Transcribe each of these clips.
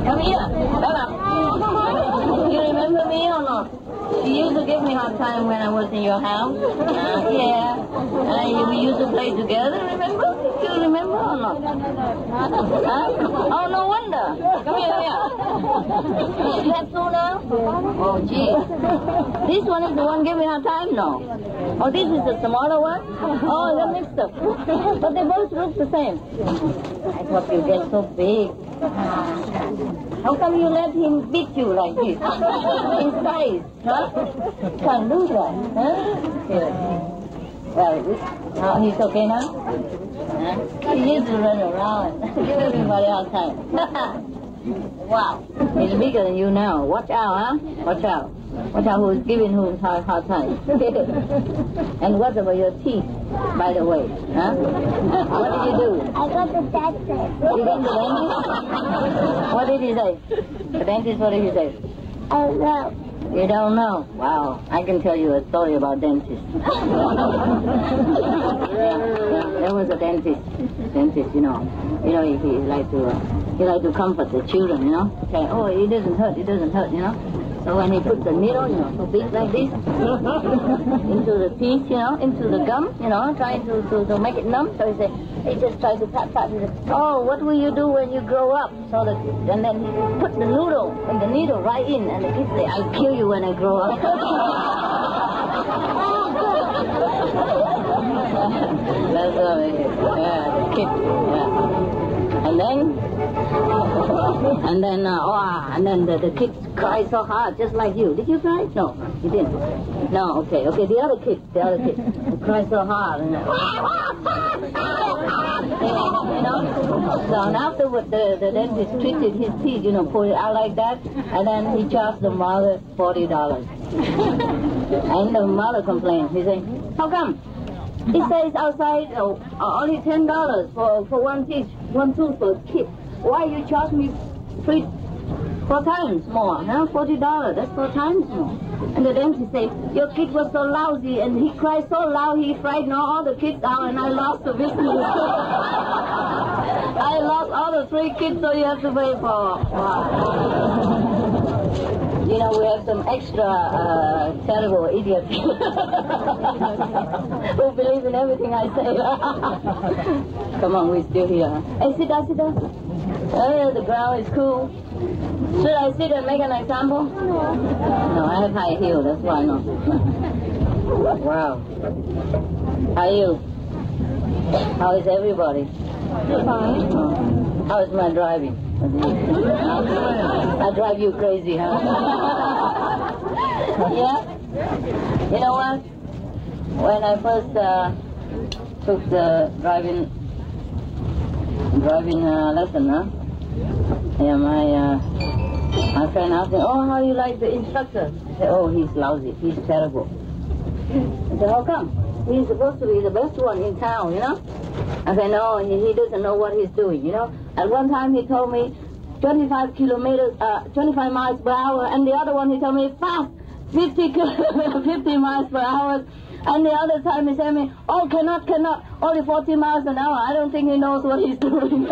Come here, Bella. You remember me or not? You used to give me a hard time when I was in your house. Yeah. We used to play together, remember? Do you remember or not? Huh? Oh, no wonder. Come here. You have two now? Oh, gee. This one is the one giving me a hard time? No. Oh, this is the smaller one? Oh, they're mixed up. But they both look the same. I thought you get so big. How come you let him beat you like this? In size, huh? Can't do that, huh? Here. Well, he's okay now? Huh? He used to run around. Give everybody our time. Wow. He's bigger than you now. Watch out, huh? Watch out. Watch out who's giving who hard time. And what about your teeth, by the way? Huh? What did you do? I got the dentist. You went to the dentist? What did he say? The dentist, what did he say? I don't know. You don't know? Wow. I can tell you a story about dentists. There was a dentist, you know. He like to comfort the children, you know. Say, oh, it doesn't hurt, you know. So when he put the needle, you know, so big like this, into the teeth, you know, into the gum, you know, trying to make it numb. So he just tried to pat. He said, oh, what will you do when you grow up? And then he put the needle right in, and the kids say, I'll kill you when I grow up. That's what it is. Yeah, the kid. Yeah. And then the kids cry so hard, just like you. Did you cry? No, you didn't. No, okay. The other kid cry so hard, and you know. So afterward, the dentist treated his teeth, you know, pulled it out like that, and then he charged the mother $40. And the mother complained. He said, how come? It says outside only $10 for one tooth for a kid. Why you charge me 4 times more? Huh? $40. That's 4 times more. And the dentist say, your kid was so lousy, and he cried so loud he frightened all the kids out, and I lost the business. I lost all the 3 kids, so you have to pay for. Wow. You know, we have some extra terrible idiots who believe in everything I say. Come on, we're still here. Hey, sit down. Oh, the ground is cool. Should I sit and make an example? No, I have high heels, that's why not. Wow. How are you? How is everybody? Fine. How is my driving? I drive you crazy, huh? Yeah? You know what? When I first took the driving lesson, huh? Yeah, my friend asked me, oh, how you like the instructor? I said, oh, he's lousy, he's terrible. I said, how come? He's supposed to be the best one in town, you know? I said, no, he doesn't know what he's doing, you know? At one time he told me 25 miles per hour, and the other one he told me fast, 50 miles per hour. And the other time he said me, oh, cannot, only 40 miles an hour. I don't think he knows what he's doing.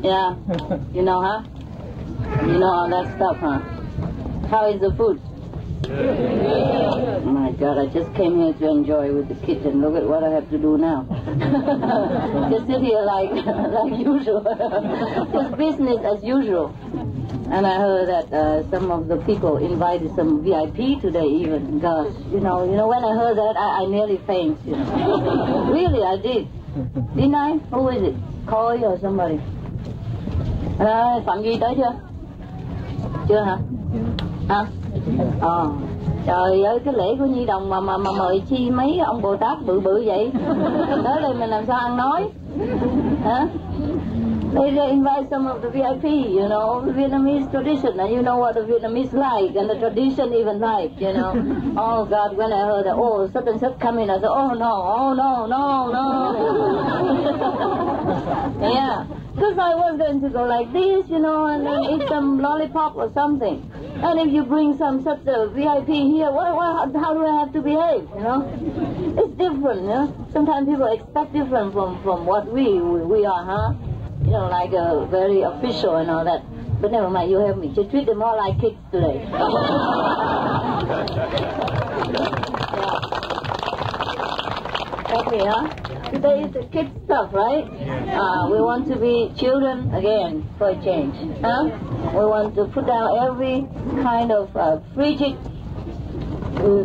Yeah, you know, huh? You know all that stuff, huh? How is the food? Oh my God, I just came here to enjoy with the kids, and look at what I have to do now. Just sit here like usual. Just business as usual. And I heard that some of the people invited some VIP today even. Gosh, you know, when I heard that, I nearly fainted, you know. Really, I did. Didn't I? Who is it? Coy or somebody? Phạm Duy tới chưa? Chưa hả? Hả? Trời ơi, cái lễ của Nhi Đồng mà mời chi mấy ông Bồ Tát bự vậy? Tới đây mình làm sao ăn nói? Hả? They invite some of the VIP, you know, Vietnamese tradition, and you know what the Vietnamese like, and the tradition even like, you know. Oh God, when I heard that, oh, such and such coming, I said, oh no. Yeah, because I was going to go like this, you know, and then eat some lollipop or something. And if you bring some such a VIP here, how do I have to behave, you know? It's different, you know. Sometimes people expect different from what we are, huh? You know, like very official and all that. But never mind, you help me. Just treat them all like kids today. Yeah. Okay, huh? Today is the kids stuff, right? We want to be children again for a change, huh? We want to put down every kind of frigid,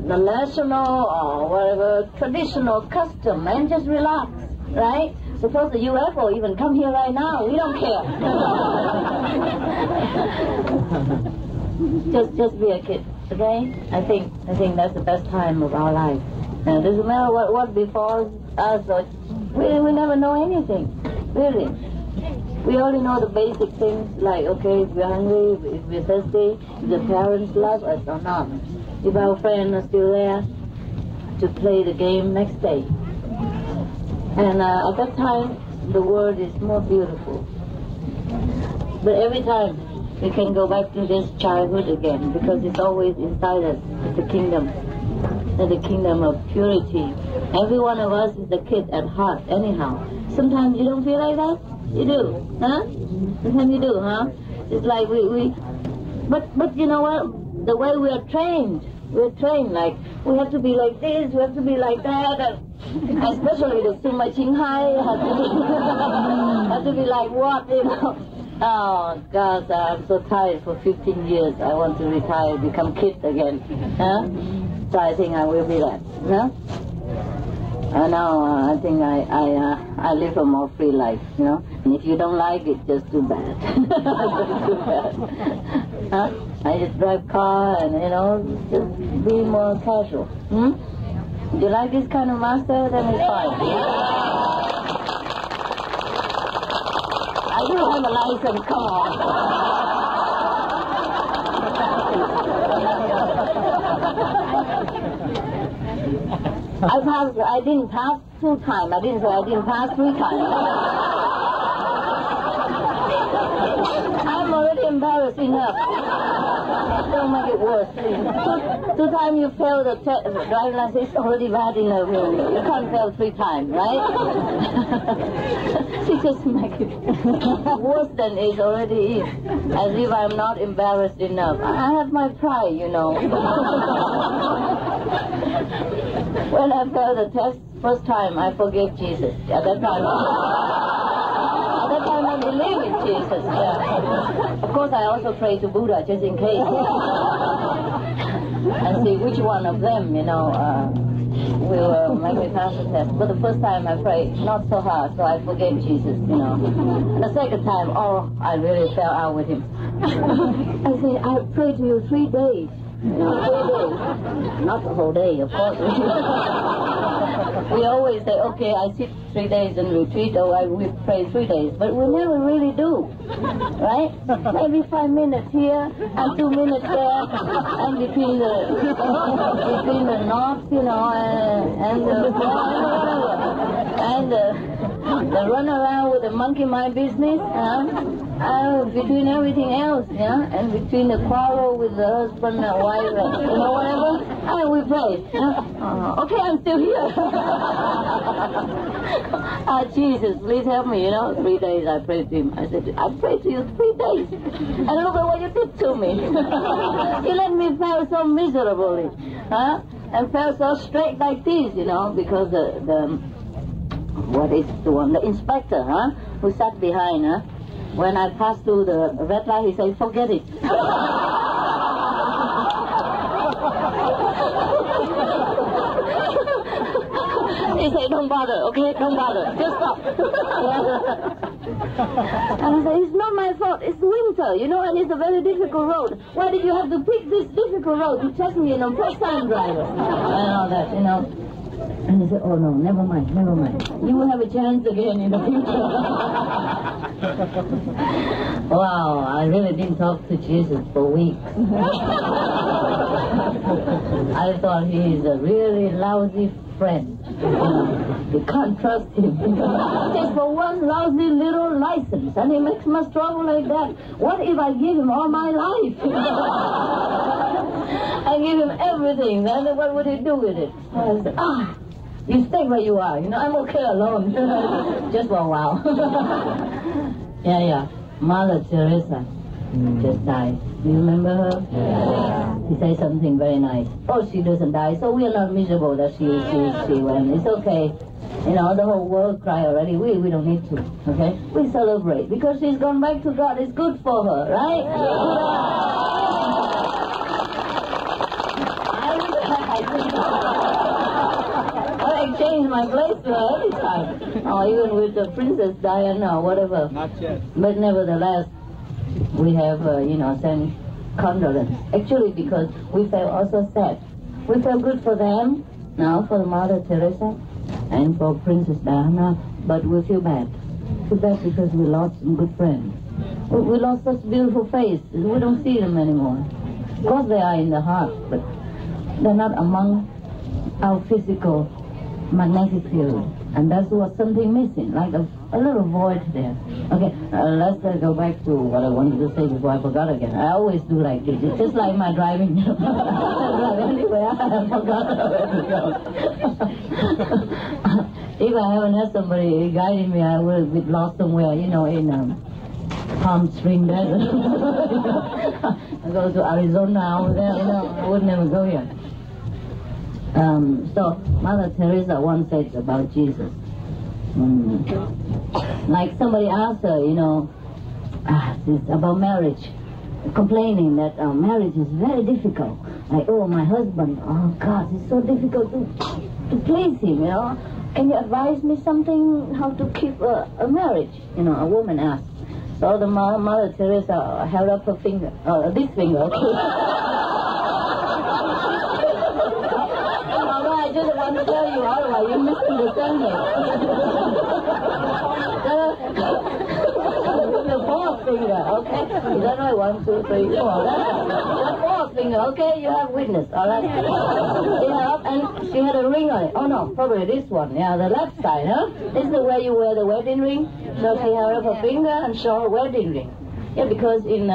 national or whatever traditional custom and just relax, right? Suppose the UFO even come here right now, we don't care. just be a kid, okay? I think that's the best time of our life. It doesn't matter what befalls us, or we never know anything, really. We already know the basic things like, okay, if we're hungry, if we're thirsty, if the parents love us or not. If our friends are still there to play the game next day. And at that time, the world is more beautiful. But every time, we can go back to this childhood again because it's always inside us. It's the kingdom. It's the kingdom of purity. Every one of us is a kid at heart anyhow. Sometimes you don't feel like that? You do, huh? Sometimes you do, huh? It's like but you know what? The way we're trained like, we have to be like this, we have to be like that, and especially the Summa Qinghai have to be like what, you know? Oh, God, I'm so tired for 15 years. I want to retire, become kid again, huh? So I think I will be that, huh? Now I think I live a more free life, you know. And if you don't like it, just too bad. Just too bad. Huh? I just drive car and, you know, just be more casual. Hmm? Do you like this kind of master? Then it's fine. I do have a license, come on. I didn't pass 2 times. I didn't say I didn't pass 3 times. I'm already embarrassed enough. Don't make it worse, please. 2 times you fail the driving license, it's already bad enough. You can't fail 3 times, right? She just make it worse than it already is. As if I'm not embarrassed enough. I have my pride, you know. When I failed the test, first time I forgave Jesus. At that time I believe in Jesus. Yeah. Of course, I also pray to Buddha just in case. And see which one of them, you know, will make me pass the test. But the first time I prayed, not so hard, so I forgave Jesus, you know. And the second time, oh, I really fell out with him. I said, I prayed to you 3 days. You know, 3 days. Not the whole day, of course. We always say, okay, I sit 3 days and retreat, or we pray 3 days, but we never really do, right? Maybe 5 minutes here and 2 minutes there, and between the knots, you know, and the run around with the monkey mind business, between everything else, yeah, and between the quarrel with the husband and wife, and, you know, whatever, and we pray. Okay, I'm still here. Jesus, please help me, you know. 3 days I prayed to him. I said, I prayed to you 3 days, and look at what you did to me. You let me fail so miserably, huh? And fell so straight like this, you know, because the inspector, huh, who sat behind, huh? When I passed through the red light, he said, forget it. He said, don't bother, okay? Don't bother. Just stop. And I said, it's not my fault. It's winter, you know, and it's a very difficult road. Why did you have to pick this difficult road to test me, you know, first-time driver? And all that, you know. And he said, oh, no, never mind. You will have a chance again in the future. Wow, I really didn't talk to Jesus for weeks. I thought he is a really lousy friend. You can't trust him. Just for one lousy little license, and he makes much trouble like that. What if I give him all my life? I give him everything, then what would he do with it? So I said, you stay where you are. You know, I'm okay alone. Just for a while. Yeah. Mother Teresa just died. Do you remember her? Yeah. She said something very nice. Oh, she doesn't die, so we are not miserable that she went. It's okay. You know, the whole world cry already. We don't need to. Okay? We celebrate because she's gone back to God. It's good for her, right? I changed my place to her every time. Or even with the Princess Diana or whatever. Not yet. But nevertheless, we have, sent condolence. Actually, because we felt also sad. We felt good for them, now for the Mother Teresa, and for Princess Diana, but we feel bad. too bad because we lost some good friends. We lost such beautiful faces. We don't see them anymore. Of course they are in the heart, but they're not among our physical magnetic field. And that's what something missing, like a little void there. Okay, let's go back to what I wanted to say before I forgot again. I always do like this. It's just like my driving. I drive anywhere, I forgot where to go. If I haven't had somebody guiding me, I would have lost somewhere, in Palm Spring Desert. I go to Arizona over there, I would never go here. So Mother Teresa once said about Jesus, like somebody asked her, it's about marriage, complaining that marriage is very difficult. Like, oh, my husband, oh God, it's so difficult to please him, Can you advise me something, how to keep a marriage? A woman asked. So the Mother Teresa held up her finger, this finger, okay? I just want to tell you, otherwise you're misunderstanding it. The fourth finger, okay? Is that right? 1, 2, 3, 4. The fourth finger, okay? You have witness, all right? And she had a ring on it. Oh, no, probably this one. Yeah, the left side, huh? This is where you wear the wedding ring. So she held up her finger and showed her wedding ring. Yeah, because in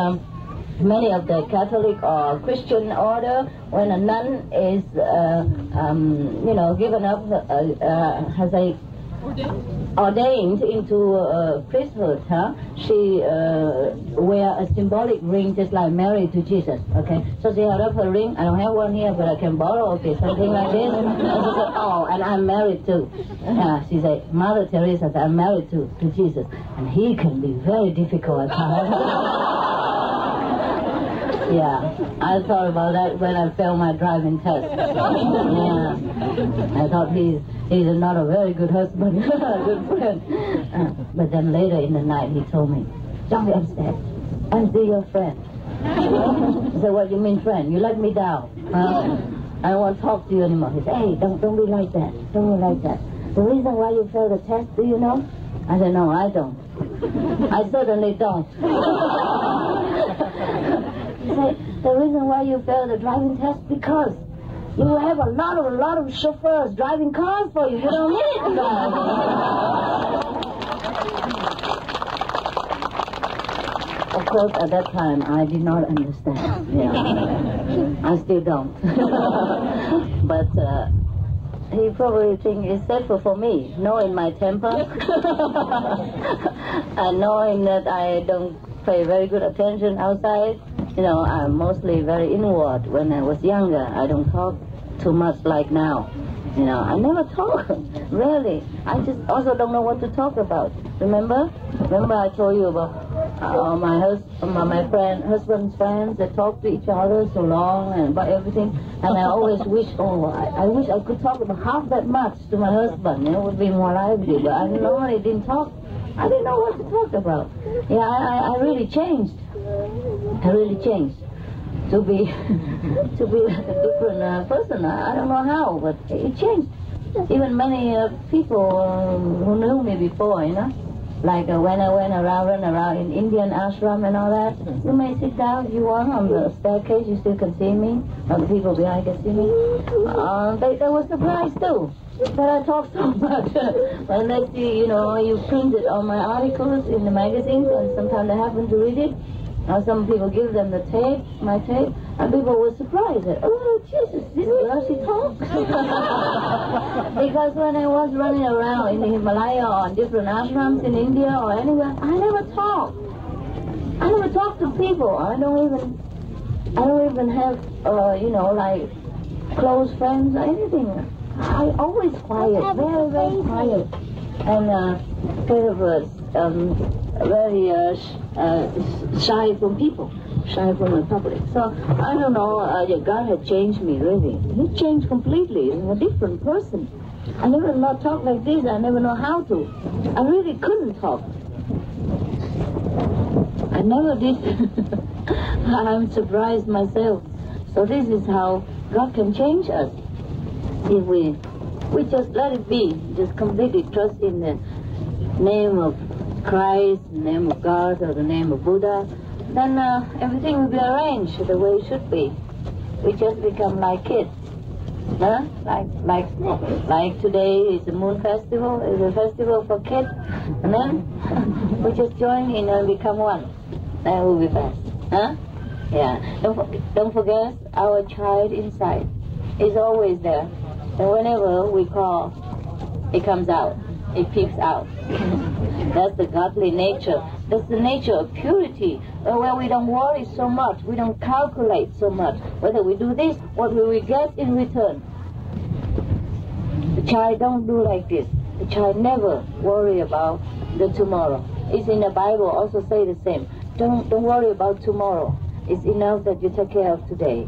many of the Catholic or Christian order, when a nun is, given up, has a ordained into priesthood, she wear a symbolic ring just like Mary to Jesus, okay? So she held up her ring. I don't have one here, but I can borrow, okay, something like this. And she said, oh, and I'm married too. She said, Mother Teresa said, I'm married to Jesus, and he can be very difficult at times. Yeah, I thought about that when I failed my driving test. Yeah, I thought he's not a very good husband, good friend. But then later in the night he told me, "Don't be upset. I'm still your friend." I said, "What do you mean, friend? You let me down. I don't want to talk to you anymore." He said, "Hey, don't be like that. Don't be like that. The reason why you failed the test, do you know?" I said, "No, I don't. I certainly don't." He said, "The reason why you failed the driving test because you have a lot of chauffeurs driving cars for you. You don't need to drive." Of course, at that time, I did not understand. Yeah. I still don't. But he probably thinks it's safer for me, knowing my temper, and knowing that I don't pay very good attention outside. I'm mostly very inward. When I was younger, I don't talk too much like now. I never talk, really. I just also don't know what to talk about. Remember I told you about my husband's friends that talk to each other so long and about everything. And I always wish, I wish I could talk about half that much to my husband. It would be more lively. But I normally didn't talk. I didn't know what to talk about. Yeah, I really changed. I really changed to be a different person. I don't know how, but it changed. Even many people who knew me before, like when I run around in Indian ashram and all that. You may sit down if you want on the staircase. You still can see me. Or the people behind can see me. They were surprised too that I talk so much. When they see, you printed on my articles in the magazines, and sometimes they happen to read it. Some people give them the tape, my tape, and people were surprised that, oh, Jesus, this girl, she talks. Because when I was running around in the Himalaya or in different ashrams in India or anywhere, I never talk. I never talk to people. I don't even have, like close friends or anything. I always quiet, very, very quiet. And kind of very shy from people, shy from the public. So I don't know, God had changed me really. He changed completely. I'm a different person. I never not talk like this. I never know how to. I really couldn't talk. I never did. I'm surprised myself. So this is how God can change us if we just let it be, just completely trust in the name of Christ, the name of God, or the name of Buddha, then everything will be arranged the way it should be. We just become like kids. Huh? Like today is the Moon Festival, is a festival for kids, and then we just join in and become one. That will be fast. Huh? Yeah. Don't forget, our child inside is always there. And whenever we call, it comes out. It peeps out. That's the godly nature. That's the nature of purity, where we don't worry so much. We don't calculate so much. Whether we do this, what will we get in return? The child don't do like this. The child never worry about the tomorrow. It's in the Bible also say the same. Don't worry about tomorrow. It's enough that you take care of today.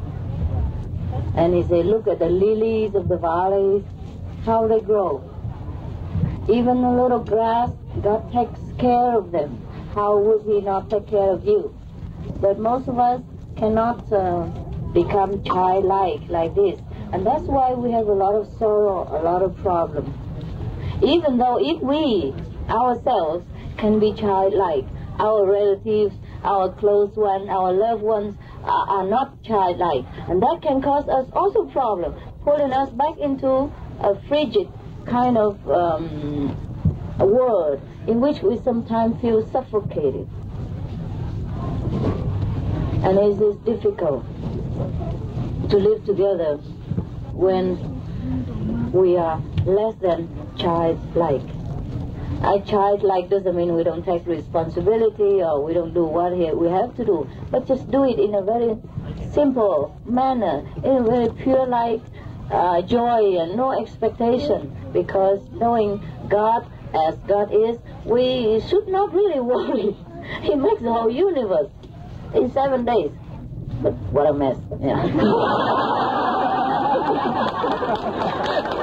And he say, look at the lilies of the valleys, how they grow. Even the little grass, God takes care of them. How would he not take care of you? But most of us cannot become childlike like this. And that's why we have a lot of sorrow, a lot of problems. Even though if we ourselves can be childlike, our relatives, our close ones, our loved ones are not childlike. And that can cause us also problems, pulling us back into a frigid kind of a world in which we sometimes feel suffocated. And it is difficult to live together when we are less than childlike. Childlike doesn't mean we don't take responsibility or we don't do what we have to do, but just do it in a very simple manner, in a very pure like joy and no expectation, because knowing God as God is, we should not really worry. He makes the whole universe in 7 days. But what a mess. Yeah.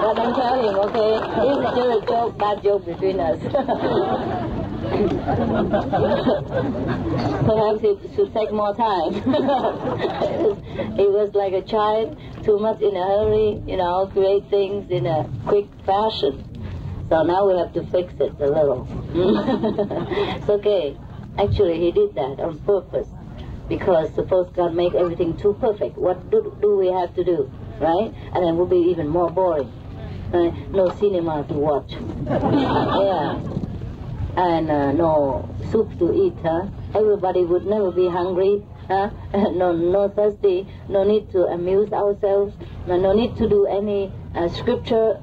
But don't tell him, okay? It's just a joke, bad joke between us. Perhaps it should take more time. It was like a child, too much in a hurry, create things in a quick fashion. So now we have to fix it a little. It's okay. Actually, he did that on purpose. Because suppose God make everything too perfect, what do we have to do, right? And then it will be even more boring. No cinema to watch. Yeah. And no soup to eat, huh? Everybody would never be hungry, huh? No thirsty, no need to amuse ourselves, no need to do any sculpture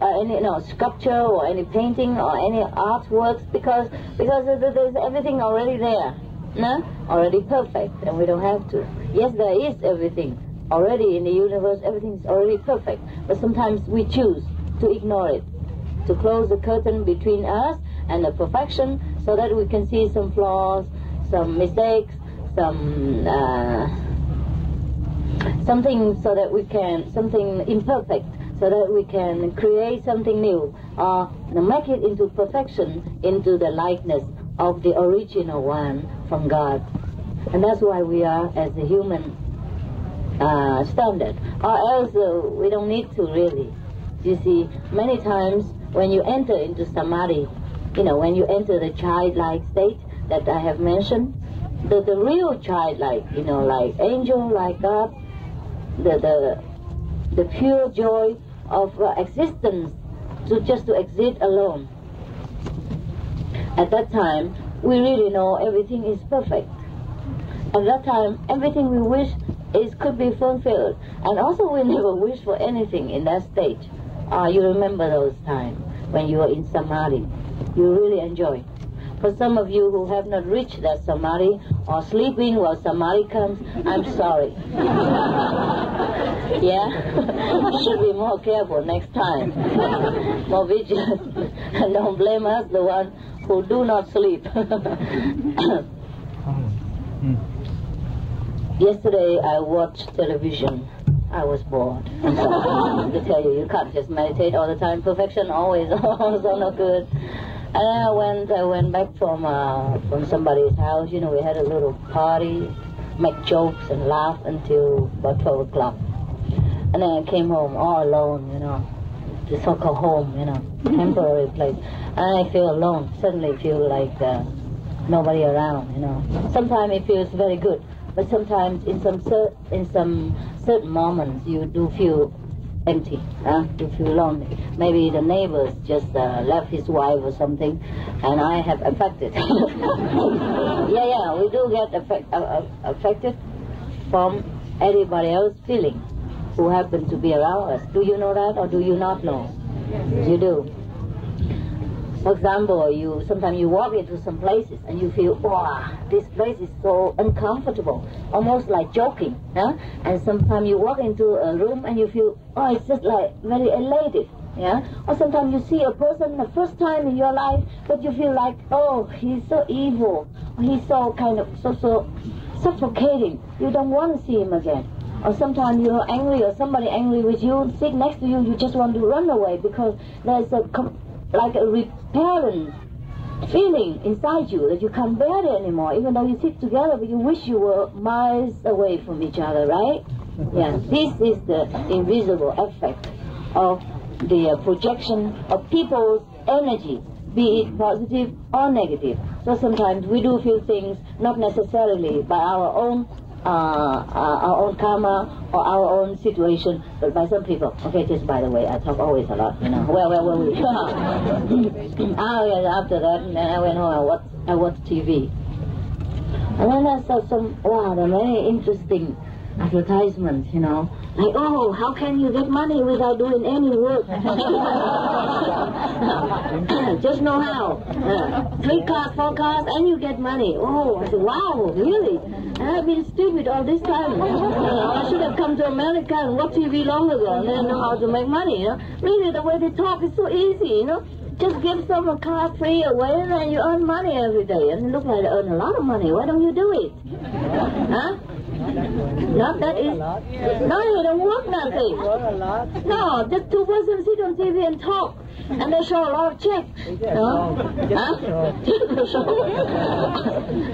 or any painting or any artworks, because there's everything already there. No? Already perfect, and we don't have to. Yes, there is everything. Already in the universe, everything is already perfect. But sometimes we choose to ignore it, to close the curtain between us and the perfection so that we can see some flaws, some mistakes, something imperfect, so that we can create something new, or make it into perfection, into the likeness of the original one from God. And that's why we are as a human standard. Or else we don't need to really. You see, many times when you enter into samadhi, when you enter the childlike state that I have mentioned, the real childlike, like angel, like God, the pure joy of existence, just to exist alone. At that time, we really know everything is perfect. At that time, everything we wish could be fulfilled. And also we never wish for anything in that stage. You remember those times when you were in samadhi. You really enjoy. For some of you who have not reached that samadhi or sleeping while samadhi comes, I'm sorry. Yeah? Should be more careful next time. More vigilant. And don't blame us, the one who do not sleep. Yesterday I watched television. I was bored. I'm sorry to tell you, you can't just meditate all the time. Perfection always also not good. And I went back from somebody's house. We had a little party, make jokes and laugh until about 12 o'clock. And then I came home all alone, the so-called home, temporary place. I feel alone. Suddenly feel like nobody around, you know. Sometimes it feels very good, but sometimes in some certain moments you do feel empty, you feel lonely. Maybe the neighbors just left his wife or something, and I have affected. yeah, we do get affected from everybody else's feeling who happen to be around us. Do you know that, or do you not know? You do. For example, sometimes you walk into some places and you feel, wow, this place is so uncomfortable, almost like joking, and sometimes you walk into a room and you feel, oh, it's just like very elated, or sometimes you see a person the first time in your life, but you feel like, oh, he's so evil, he's so kind of so suffocating, you don't want to see him again. Or sometimes you're angry, or somebody angry with you, sit next to you, you just want to run away because there's like a repellent feeling inside you that you can't bear it anymore, even though you sit together, but you wish you were miles away from each other, right? Yeah, this is the invisible effect of the projection of people's energy, be it positive or negative. So sometimes we do feel things not necessarily by our own karma or our own situation, but by some people. Okay, just by the way, I talk always a lot, you know. Where were we? After that, and then I went home, I watched TV. And then I saw there are many interesting advertisements, you know. Like, oh, how can you get money without doing any work? Just know how. 3 cars, 4 cars, and you get money. Oh, I said, wow, really? I've been stupid all this time. I should have come to America and watched TV long ago and then know how to make money, you know. Really, the way they talk is so easy, you know. Just give some a car free away and then you earn money every day. And it looks like they earn a lot of money. Why don't you do it? Huh? Not that easy. No, you don't work nothing. No, just 2 persons sit on TV and talk. And they show a lot of checks. No? Huh?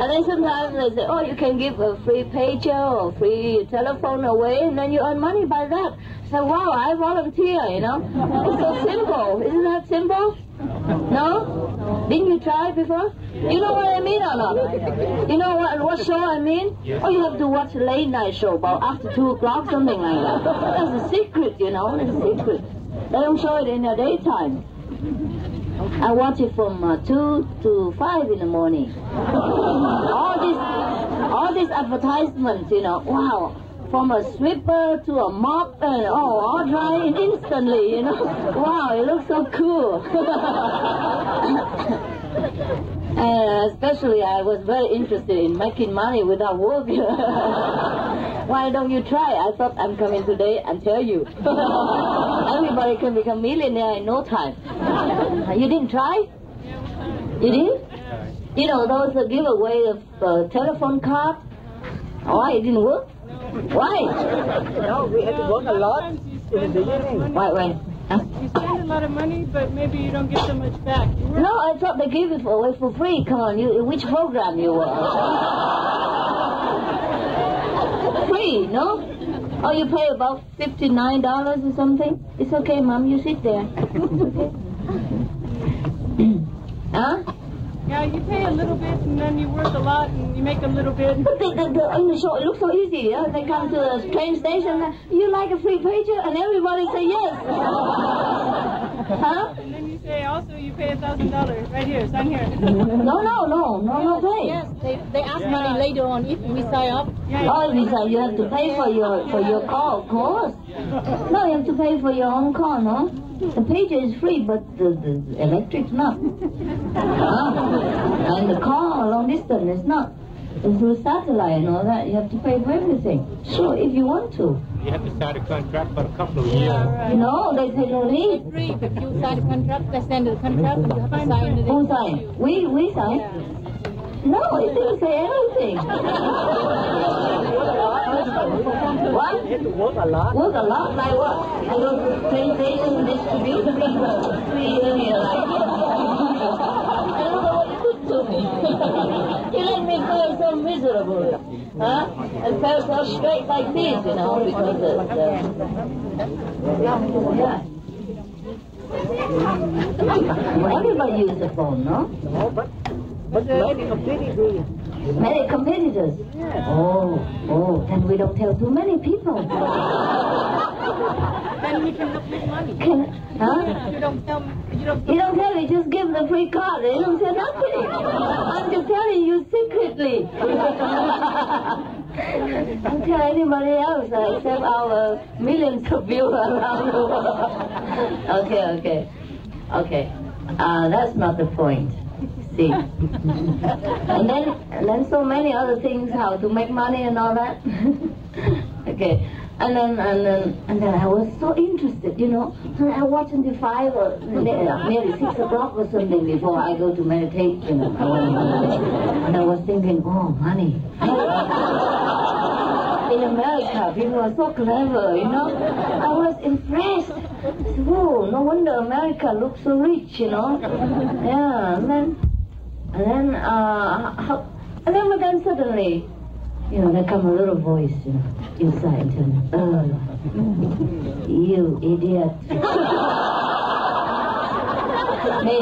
And then sometimes they say, oh, you can give a free pager or free telephone away, and then you earn money by that. So, wow, I volunteer, you know. It's so simple. Isn't that simple? No? Didn't you try it before? You know what I mean or not? You know what show I mean? Oh, you have to watch a late night show about after 2 o'clock, something like that. That's a secret, you know. It's a secret. They don't show it in the daytime. I watch it from 2 to 5 in the morning. All these advertisements, you know, wow. From a sweeper to a mop and all dry instantly, you know. Wow, it looks so cool. And especially I was very interested in making money without work. Why don't you try? I thought I'm coming today and tell you. Everybody can become millionaire in no time. You didn't try? You did? You know, those giveaway of telephone cards? Why it didn't work? Why? No, we had to work a lot in the beginning. Why? Huh? You spend a lot of money, but maybe you don't get so much back. No, I thought they gave it away for free. Come on, which program you were? Free, no? Oh, you pay about $59 or something? It's okay, Mom, you sit there. Huh? Yeah, you pay a little bit and then you work a lot and you make a little bit. But on the show, it looks so easy. Yeah? They come to the train station, you like a free pager? And everybody say yes. Huh? And then you say also you pay $1,000 right here, sign here. No pay. Yes, they ask money later on if we sign up. Oh, you have to pay for your call, of course. No, you have to pay for your own call, no? The pager is free, but the electric's not. And the call long distance is not. It's through satellite and all that. You have to pay for everything. Sure, if you want to. You have to sign a contract for a couple of years. Yeah, right. No, they say no need. It's free. If you sign a contract, they send the contract and you have to sign it. Who sign? We sign. No, it didn't say anything. What? You have to work a lot. Work a lot? Like what? I go to the train station and distribute free earlier like I don't know what you did to me. You let me feel so miserable. Huh? I felt so straight like this, you know, because of the... Yeah. Well, everybody uses a phone, no? No, but many competitors. Many competitors. Oh, then we don't tell too many people. Then we can make money. Huh? You don't tell. You don't tell me, just give the free card. They don't say nothing. I'm just telling you secretly. Don't tell anybody else except our millions of viewers around the world. Okay. That's not the point. See. And then so many other things, how to make money and all that. Okay. And then I was so interested, you know. And I watched until 5 or nearly 6 o'clock or something before I go to meditate, you know. And I was thinking, oh, money. In America, people are so clever, you know. I was impressed. I said, whoa, no wonder America looks so rich, you know. Yeah, and then suddenly, you know, there come a little voice, you know, inside and tell me, oh, you idiot. Me.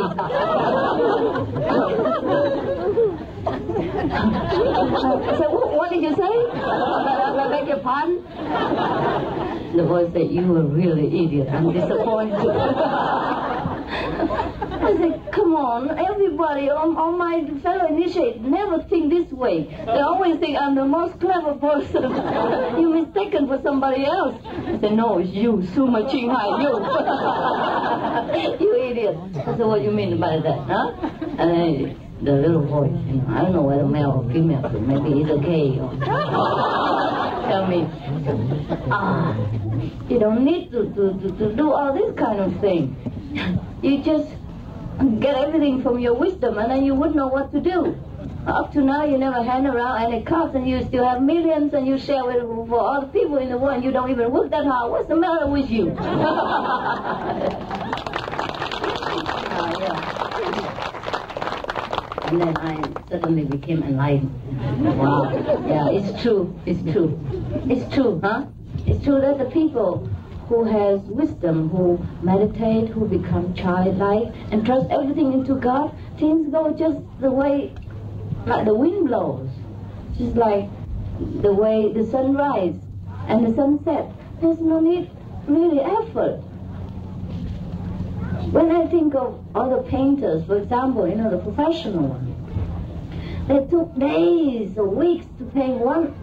I said, what did you say? I beg your pardon? The voice said, you are really idiot. I'm disappointed. I said, come on, everybody, all my fellow initiates never think this way. They always think I'm the most clever person. You're mistaken for somebody else. I said, no, it's you, Suma Qinghai, you. You idiot. I said, what do you mean by that, huh? And then the little voice, you know, I don't know whether male or female, so maybe it's okay. Tell me, you don't need to do all this kind of thing. You just get everything from your wisdom, and then you wouldn't know what to do. Up to now, you never hand around any cards, and you still have millions, and you share with for all the people in the world, and you don't even work that hard. What's the matter with you? Yeah. And then I suddenly became enlightened. Wow. Yeah, it's true, huh? It's true that the people who has wisdom, who meditate, who become childlike, and trust everything into God, things go just the way, like the wind blows. Just like the way the sun rises and the sun sets. There's no need really effort. When I think of other painters, for example, you know, the professional ones, they took days or weeks to paint one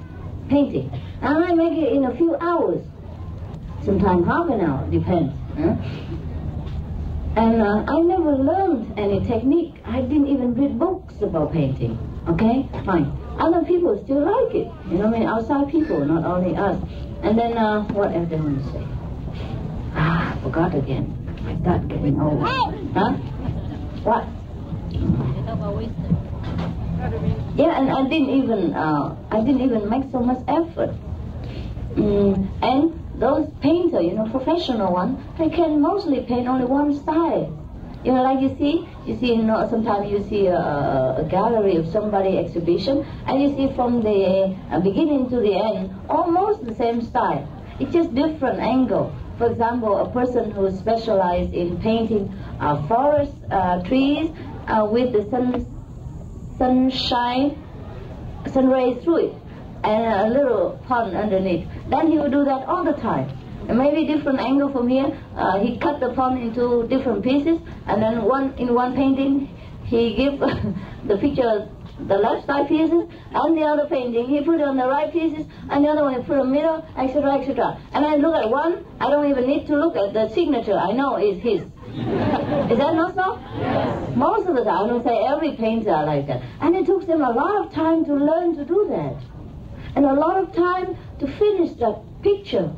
painting, and I make it in a few hours. Sometimes half an hour, depends. Huh? And I never learned any technique. I didn't even read books about painting. Okay? Fine. Other people still like it. You know what I mean? Outside people, not only us. And then, what else do I want to say? I forgot again. My God, getting old. Huh? What? Yeah, and I didn't even make so much effort. And those painters, you know, professional ones, they can mostly paint only one style. You know, like you see, you know, sometimes you see a gallery of somebody exhibition, and you see from the beginning to the end, almost the same style. It's just different angle. For example, a person who specializes in painting forests, trees, with the sunshine, sun rays through it, and a little pond underneath. Then he will do that all the time. And maybe different angle from here, he cut the pond into different pieces, and then in one painting, he give the picture the left side pieces, and the other painting, he put on the right pieces, and the other one he put in the middle, etc., etc. And I look at one, I don't even need to look at the signature, I know it's his. Is that not so? Yes. Most of the time, I don't say every painter are like that. And it took them a lot of time to learn to do that. And a lot of time to finish that picture.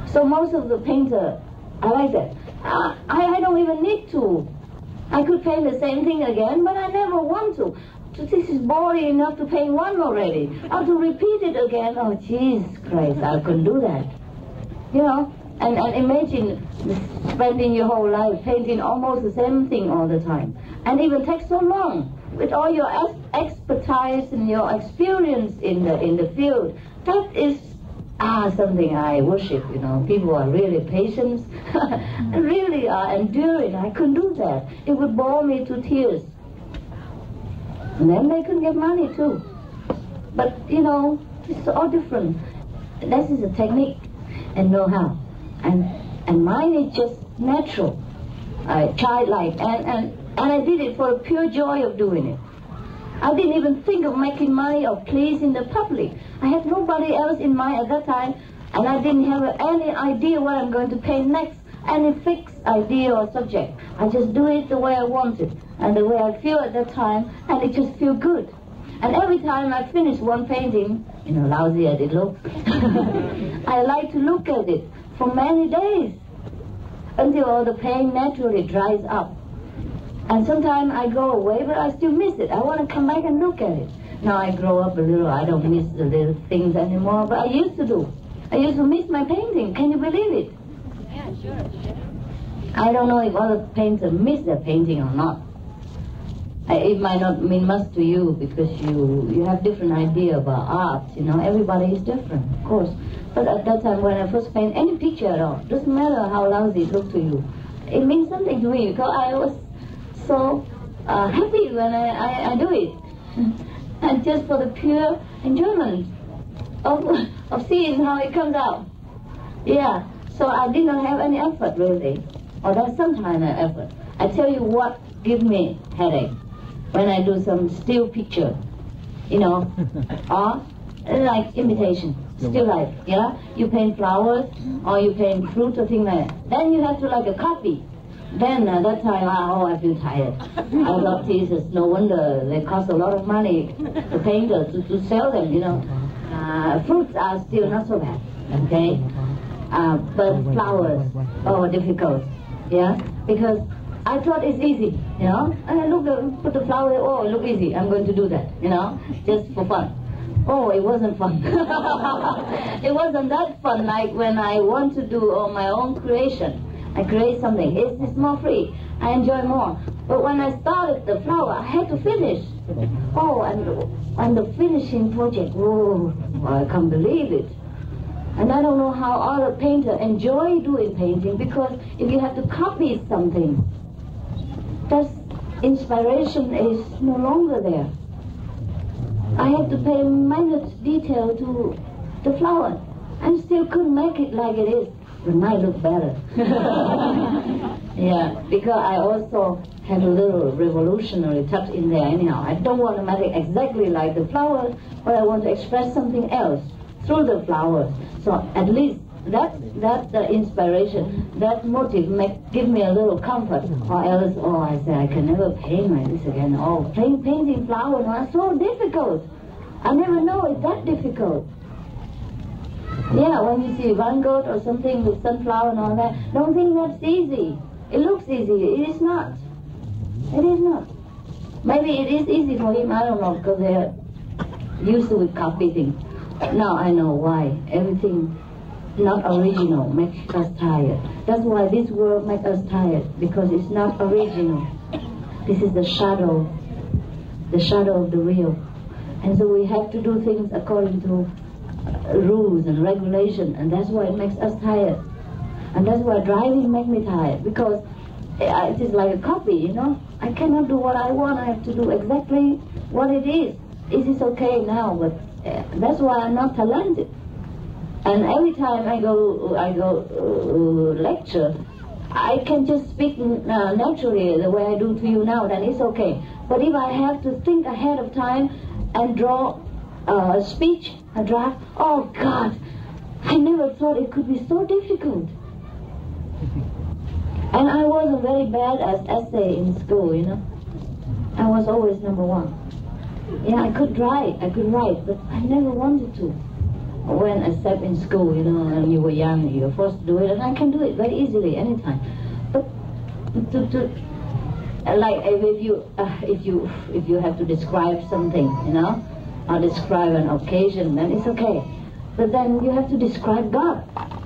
So most of the painters are like that. I don't even need to. I could paint the same thing again, but I never want to. This is boring enough to paint one already. Or to repeat it again, oh, Jesus Christ, I couldn't do that. You know, and imagine spending your whole life painting almost the same thing all the time. And even takes so long. With all your expertise and your experience in the field, that is something I worship, you know. People are really patient, really are enduring. I couldn't do that. It would bore me to tears. And then they couldn't get money too. But, you know, it's all different. This is a technique and know-how. And mine is just natural, childlike. And I did it for the pure joy of doing it. I didn't even think of making money or pleasing the public. I had nobody else in mind at that time, and I didn't have any idea what I'm going to paint next, any fixed idea or subject. I just do it the way I want it, and the way I feel at that time, and it just feels good. And every time I finish one painting, you know, lousy as it looks, I like to look at it for many days, until all the paint naturally dries up. And sometimes I go away, but I still miss it. I want to come back and look at it. Now I grow up a little, I don't miss the little things anymore, but I used to do. I used to miss my painting. Can you believe it? Yeah, sure. I don't know if other painters miss their painting or not. It might not mean much to you because you have different idea about art. You know, everybody is different, of course. But at that time when I first paint any picture at all, doesn't matter how lousy it looked to you, it means something to me because I was so happy when I do it. And just for the pure enjoyment of seeing how it comes out. Yeah, so I did not have any effort really, or that's sometimes an effort. I tell you what gives me headache when I do some still picture, you know, or like imitation, still life, yeah? You paint flowers or you paint fruit or things like that. Then you have to like a copy. Then at that time, I feel tired. I thought, Jesus, no wonder they cost a lot of money, the painters, to sell them, you know. Fruits are still not so bad, okay? But flowers, difficult, yeah? Because I thought it's easy, you know? And I put the flower, it look easy, I'm going to do that, you know? Just for fun. Oh, it wasn't fun. It wasn't that fun like when I want to do all my own creation. I create something. It's more free. I enjoy more. But when I started the flower, I had to finish. Oh, and the finishing project, whoa, I can't believe it. And I don't know how other painters enjoy doing painting, because if you have to copy something, that inspiration is no longer there. I had to pay minute detail to the flower, and still couldn't make it like it is. It might look better. Yeah, because I also had a little revolutionary touch in there anyhow. I don't want to make it exactly like the flowers, but I want to express something else through the flowers. So at least that inspiration, that motive give me a little comfort. Or else, I say, I can never paint like this again. Painting flowers are so difficult. I never know it's that difficult. Yeah, when you see Van Gogh or something with sunflower and all that, don't think that's easy. It looks easy. It is not. It is not. Maybe it is easy for him, I don't know, because they're used to copy things. Now I know why. Everything not original makes us tired. That's why this world makes us tired, because it's not original. This is the shadow of the real. And so we have to do things according to rules and regulation, and that's why it makes us tired. And that's why driving makes me tired, because it is like a copy, you know. I cannot do what I want. I have to do exactly what it is. It is okay now, but that's why I'm not talented. And every time I go lecture, I can just speak naturally the way I do to you now, then it's okay. But if I have to think ahead of time and draw a speech, a draft, oh God, I never thought it could be so difficult. And I wasn't very bad at essay in school, you know. I was always number one. Yeah, I could write, but I never wanted to. When I stepped in school, you know, and you were young, you were forced to do it, and I can do it very easily, anytime. But like if you have to describe something, you know, or describe an occasion, then it's okay. But then you have to describe God.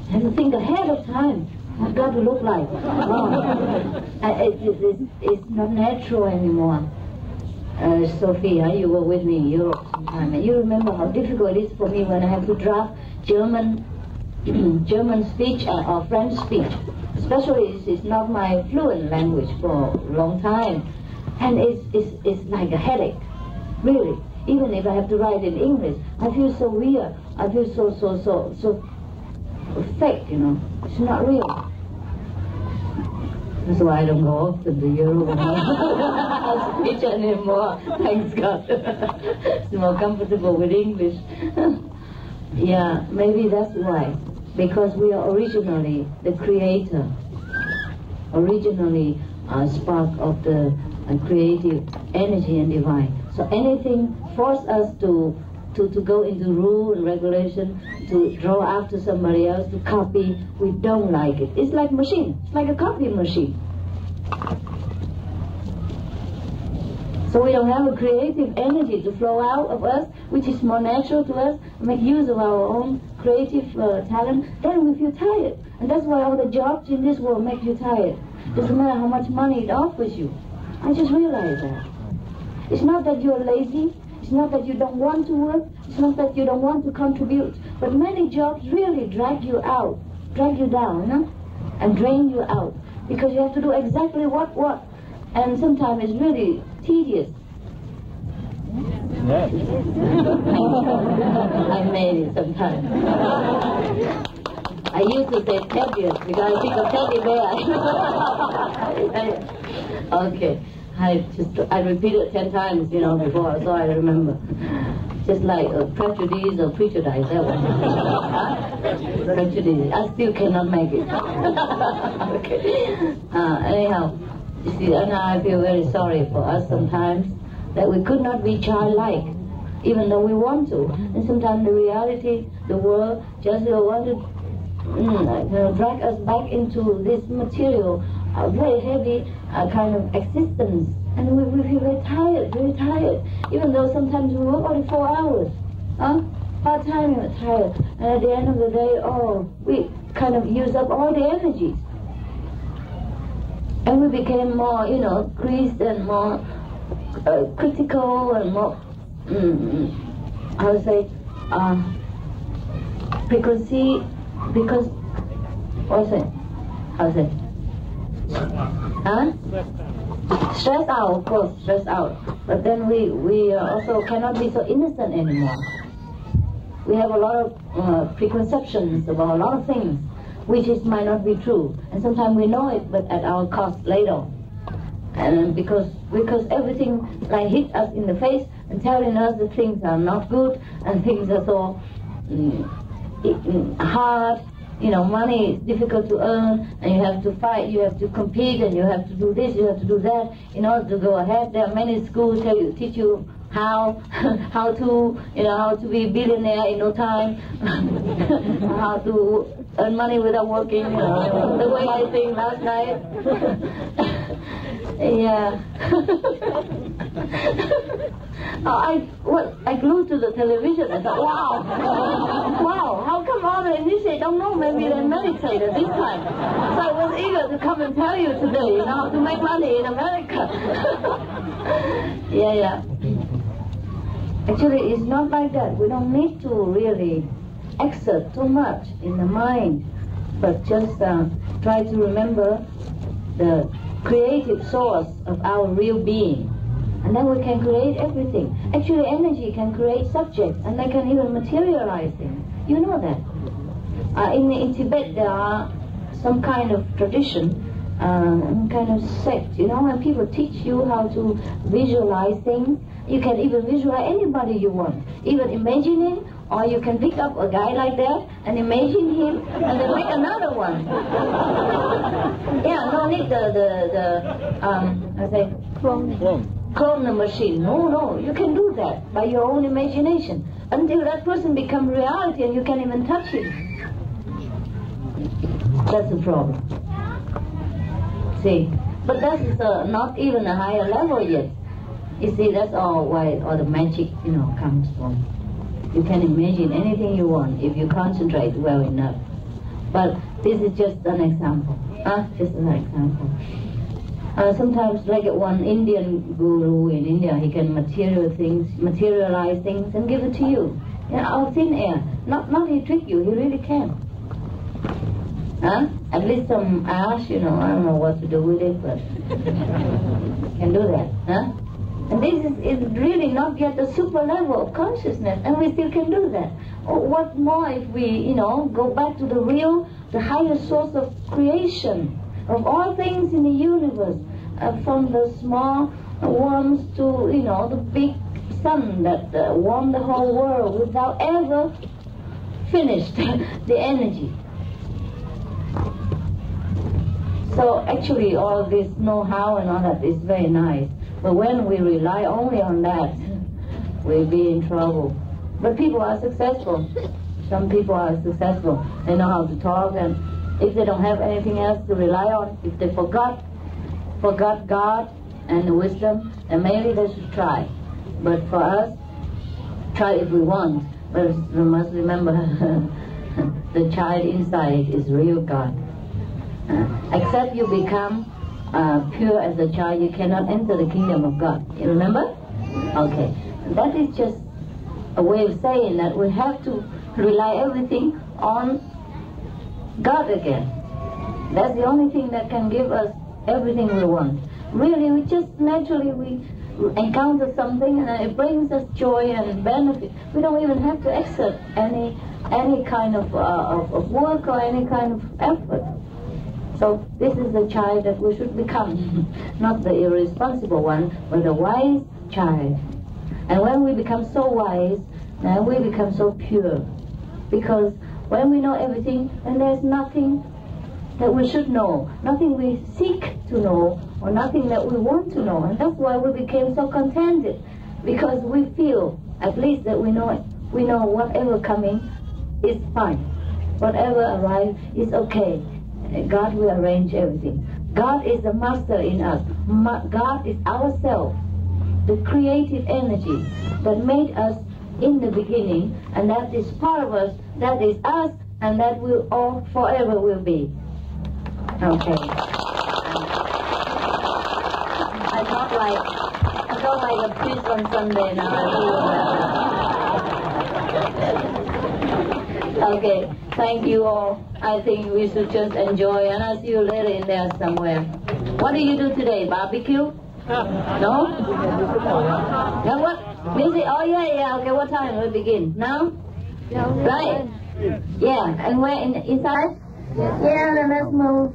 You have to think ahead of time what God will look like. It's not natural anymore. Sophia, you were with me in Europe sometime, and you remember how difficult it is for me when I have to draft German speech or French speech. Especially it's not my fluent language for a long time, and it's like a headache, really. Even if I have to write in English, I feel so weird. I feel so fake, you know. It's not real. That's why I don't go often to Europe. I speak anymore. Thanks God. It's more comfortable with English. Yeah, maybe that's why. Because we are originally the creator, originally a spark of the creative energy and divine. So anything force us to go into rule and regulation, to draw after somebody else, to copy, we don't like it. It's like machine. It's like a copy machine. So we don't have a creative energy to flow out of us, which is more natural to us, make use of our own creative talent, then we feel tired. And that's why all the jobs in this world make you tired. Doesn't matter how much money it offers you. I just realized that. It's not that you're lazy, it's not that you don't want to work, it's not that you don't want to contribute, but many jobs really drag you out, drag you down, you know, and drain you out, because you have to do exactly what, and sometimes it's really tedious. Yes. I made it sometimes. I used to say tedious because I think of teddy bear. Okay. I repeated 10 times, you know, before, so I remember. Just like prejudice or prejudice, that one. Prejudice. I still cannot make it. Okay. Anyhow, you see, and I feel very sorry for us sometimes that we could not be childlike, even though we want to. And sometimes the reality, the world, just want to drag us back into this material, very heavy kind of existence, and we feel very tired, even though sometimes we work only 4 hours, part-time, we're tired, and at the end of the day, we kind of use up all the energies, and we became more, you know, greased and more critical and more, I would say, because, what's it, how's it? Huh? Stressed out, of course, stressed out. But then we also cannot be so innocent anymore. We have a lot of preconceptions about a lot of things, which might not be true. And sometimes we know it, but at our cost later. And because everything like hits us in the face and telling us that things are not good and things are so hard. You know, money is difficult to earn, and you have to fight, you have to compete, and you have to do this, you have to do that in order to go ahead. There are many schools teach you how to be a billionaire in no time, how to earn money without working. You know, the way I think last night. Yeah. I glued to the television and thought, wow, how come all the initiates don't know, maybe they meditated this time. So I was eager to come and tell you today, you know, to make money in America. Yeah. Actually, it's not like that. We don't need to really exert too much in the mind, but just try to remember the creative source of our real being. And then we can create everything. Actually, energy can create subjects, and they can even materialize things. You know that. In Tibet, there are some kind of tradition, kind of sect, you know, when people teach you how to visualize things. You can even visualize anybody you want, even imagining, or you can pick up a guy like that and imagine him and then make another one. Yeah, no need I say, clone the machine. No, you can do that by your own imagination until that person becomes reality and you can even touch him. That's the problem. See, but that is not even a higher level yet. You see, that's all why all the magic, you know, comes from. You can imagine anything you want if you concentrate well enough. But this is just an example. Just an example. Sometimes, like one Indian guru in India, he can materialize things and give it to you. Out of thin air. Not he trick you, he really can. At least some ash, I don't know what to do with it, but can do that. And this is really not yet a super level of consciousness, and we still can do that. What more if we, go back to the higher source of creation, of all things in the universe, from the small worms to, the big sun that warmed the whole world without ever finished the energy. So actually all this know-how and all that is very nice. But when we rely only on that, we'll be in trouble. But people are successful. Some people are successful. They know how to talk, and if they don't have anything else to rely on, if they forgot God and the wisdom, then maybe they should try. But for us, try if we want. But we must remember the child inside is real God. Except you become pure as a child, you cannot enter the kingdom of God. You remember? Okay. That is just a way of saying that we have to rely everything on God again. That's the only thing that can give us everything we want. Really, we just naturally we encounter something and it brings us joy and benefit. We don't even have to exert any kind of work or any kind of effort. So this is the child that we should become, not the irresponsible one, but a wise child. And when we become so wise, then we become so pure. Because when we know everything, then there's nothing that we should know, nothing we seek to know, or nothing that we want to know. And that's why we became so contented, because we feel, at least, that we know whatever coming is fine. Whatever arrives is okay. God will arrange everything. God is the master in us. God is ourself, the creative energy that made us in the beginning, and that is part of us, that is us, and that will all forever will be. Okay. I felt like a priest on Sunday now. Okay, thank you all. I think we should just enjoy, and I'll see you later in there somewhere. What do you do today? Barbecue? No? Yeah, what? Music? Oh, yeah. Okay, what time will we begin? Now? Right. Yeah, and where? Inside? Yeah, then let's move.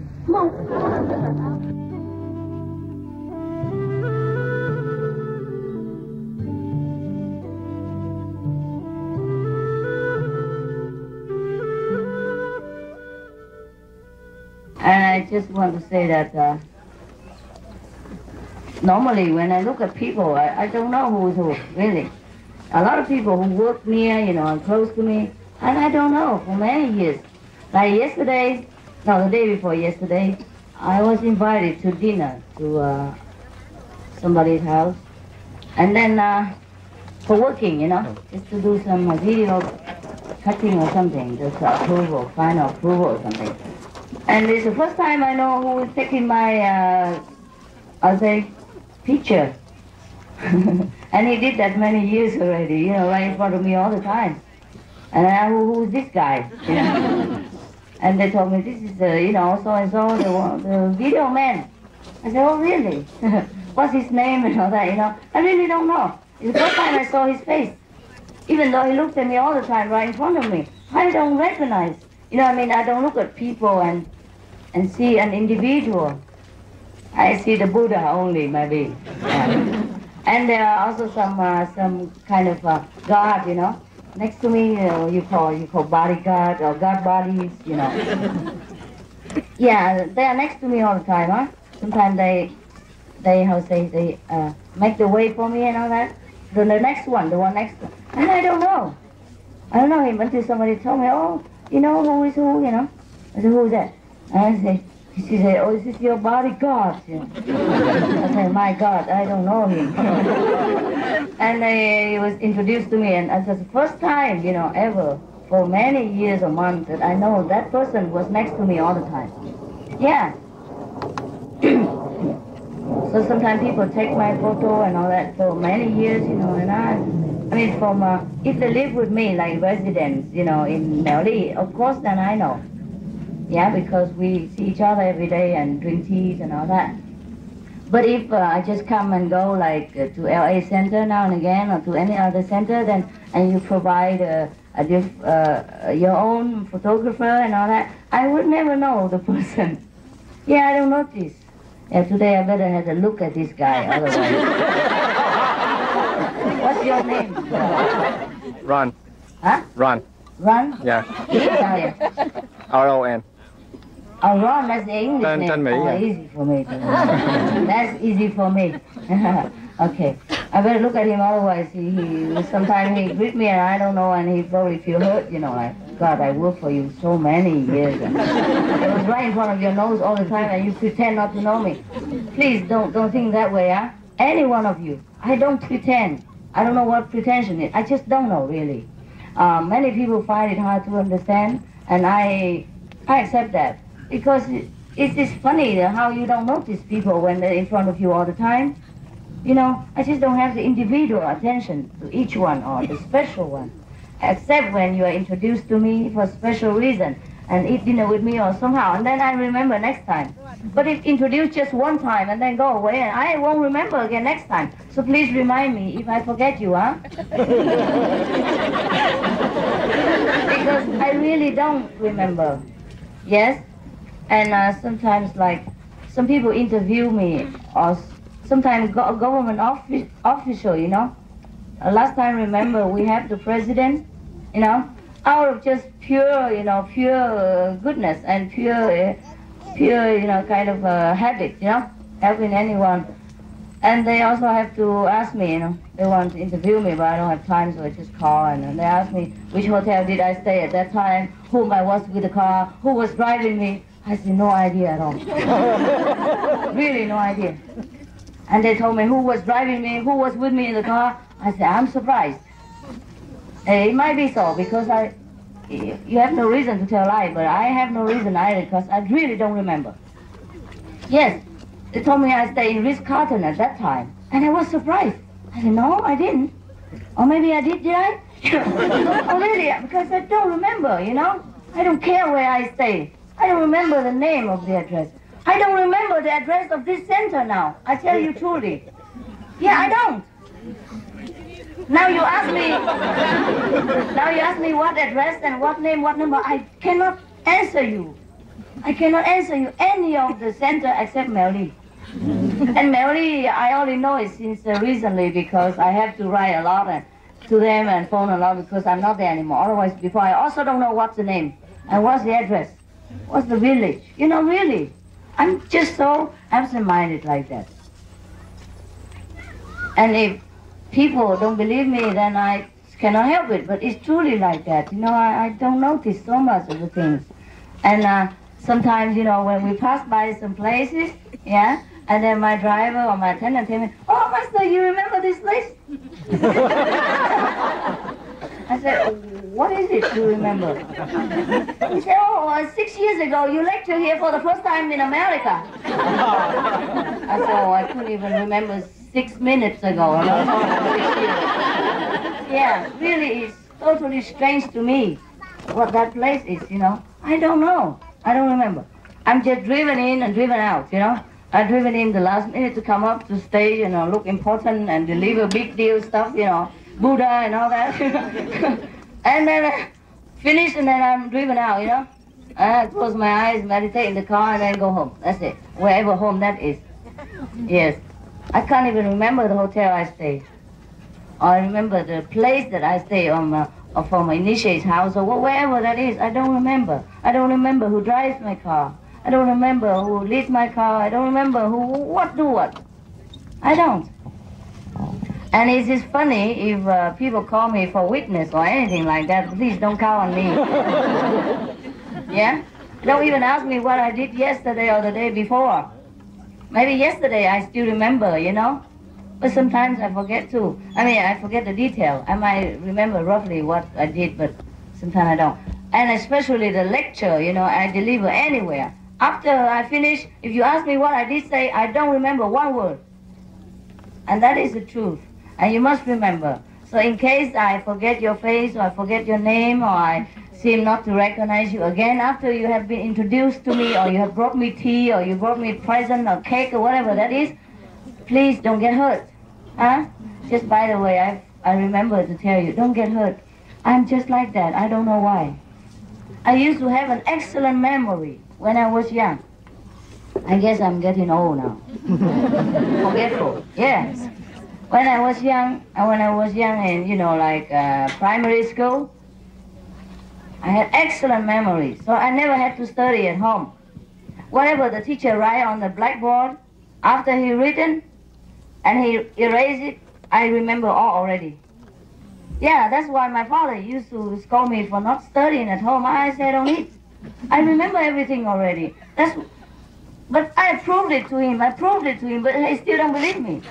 And I just want to say that normally when I look at people, I don't know who is who, really. A lot of people who work near, and close to me, and I don't know for many years. Like yesterday, the day before yesterday, I was invited to dinner to somebody's house. And then for working, just to do some video cutting or something, just approval, final approval or something. And it's the first time I know who is taking my, picture. And he did that many years already, right in front of me all the time. And I, who's this guy? And they told me, this is, so-and-so, the video man. I said, oh, really? What's his name and all that, I really don't know. It's the first time I saw his face. Even though he looked at me all the time right in front of me. I don't recognize. I don't look at people and see an individual. I see the Buddha only, maybe. And there are also some kind of God, next to me, you call bodyguard or God bodies, Yeah, they are next to me all the time, huh? Sometimes they make the way for me and all that. The next one, the one next to, and I don't know him until somebody told me, oh, who is who, I said, who is that? And she said, oh, is this your bodyguard? I said, my God, I don't know him. And he was introduced to me, and it was the first time, ever, for many years or months, that I know that person was next to me all the time. Yeah. So sometimes people take my photo and all that for many years, you know, and I mean, from if they live with me like residents, you know, in Melody, of course, then I know. Yeah, because we see each other every day and drink teas and all that. But if I just come and go like to LA Center now and again or to any other center, then and you provide your own photographer and all that, I would never know the person. Yeah, I don't notice. Yeah, today I better have a look at this guy, otherwise. What's your name? Ron. Huh? Ron. Ron? Yeah. Italian. R-O-N. Oh, Ron, that's the English name. Tên Mỹ, oh, yeah. easy for me. That's easy for me. Okay. I better look at him, otherwise he sometimes he greet me and I don't know, and he probably feel hurt, you know, like, God, I worked for you so many years. And I was right in front of your nose all the time and you pretend not to know me. Please don't think that way, huh? Any one of you. I don't pretend. I don't know what pretension is. I just don't know, really. Many people find it hard to understand, and I accept that. Because it's just funny how you don't notice people when they're in front of you all the time. You know, I just don't have the individual attention to each one or the special one. Except when you are introduced to me for a special reason and eat dinner with me or somehow, and then I remember next time. But if introduced just one time and then go away, and I won't remember again next time. So please remind me if I forget you, huh? Because I really don't remember. Yes? And sometimes, like, some people interview me, or sometimes a government official, you know. Last time, remember, we have the president, you know, out of just pure, you know, pure goodness and pure, you know, kind of habit, you know, helping anyone. And they also have to ask me, you know, they want to interview me, but I don't have time, so I just call, and they ask me which hotel did I stay at that time, whom I was with the car, who was driving me. I said, no idea at all. Really no idea. And they told me who was driving me, who was with me in the car. I said, I'm surprised. It might be so, because you have no reason to tell a lie, but I have no reason either, because I really don't remember. Yes, they told me I stayed in Ritz-Carlton at that time, and I was surprised. I said, no, I didn't. Or maybe I did I? Oh, really? Because I don't remember, you know? I don't care where I stay. I don't remember the name of the address. I don't remember the address of this center now. I tell you truly. Yeah, I don't. Now you ask me what address and what name, what number. I cannot answer you. I cannot answer you any of the center except Melody. And Melody, I only know it since recently, because I have to write a lot to them and phone a lot, because I'm not there anymore. Otherwise, before, I also don't know what's the name and what's the address. What's the village? You know, really. I'm just so absent-minded like that. And if people don't believe me, then I cannot help it. But it's truly like that. You know, I don't notice so much of the things. And sometimes, you know, when we pass by some places, yeah, and then my driver or my attendant tell me, oh, Master, you remember this place? I said, what is it you remember? He said, oh, 6 years ago, you lectured here for the first time in America. I said, oh, I couldn't even remember 6 minutes ago. Yeah, really, it's totally strange to me what that place is, you know. I don't know. I don't remember. I'm just driven in and driven out, you know. I've driven in the last minute to come up to stage, you know, look important and deliver big deal stuff, you know, Buddha and all that. And then I finish, and then I'm driven out, you know. I close my eyes, meditate in the car, and then go home. That's it. Wherever home that is. Yes. I can't even remember the hotel I stayed. Or I remember the place that I stay on or from my initiate's house, or wherever that is. I don't remember. I don't remember who drives my car. I don't remember who leads my car. I don't remember what do what. I don't. And it's just funny if people call me for witness or anything like that. Please don't count on me. Yeah? Don't even ask me what I did yesterday or the day before. Maybe yesterday I still remember, you know? But sometimes I forget too. I mean, I forget the detail. I might remember roughly what I did, but sometimes I don't. And especially the lecture, you know, I deliver anywhere. After I finish, if you ask me what I did say, I don't remember one word. And that is the truth. And you must remember. So in case I forget your face, or I forget your name, or I seem not to recognize you again after you have been introduced to me, or you have brought me tea, or you brought me a present or cake or whatever that is, please don't get hurt. Huh? Just by the way, I remember to tell you, don't get hurt. I'm just like that. I don't know why. I used to have an excellent memory when I was young. I guess I'm getting old now. Forgetful. Yes. When I was young in, like primary school, I had excellent memory. So I never had to study at home. Whatever the teacher write on the blackboard, after he written and he erased it, I remember all already. Yeah, that's why my father used to scold me for not studying at home. I said, I remember everything already. But I proved it to him, but he still don't believe me.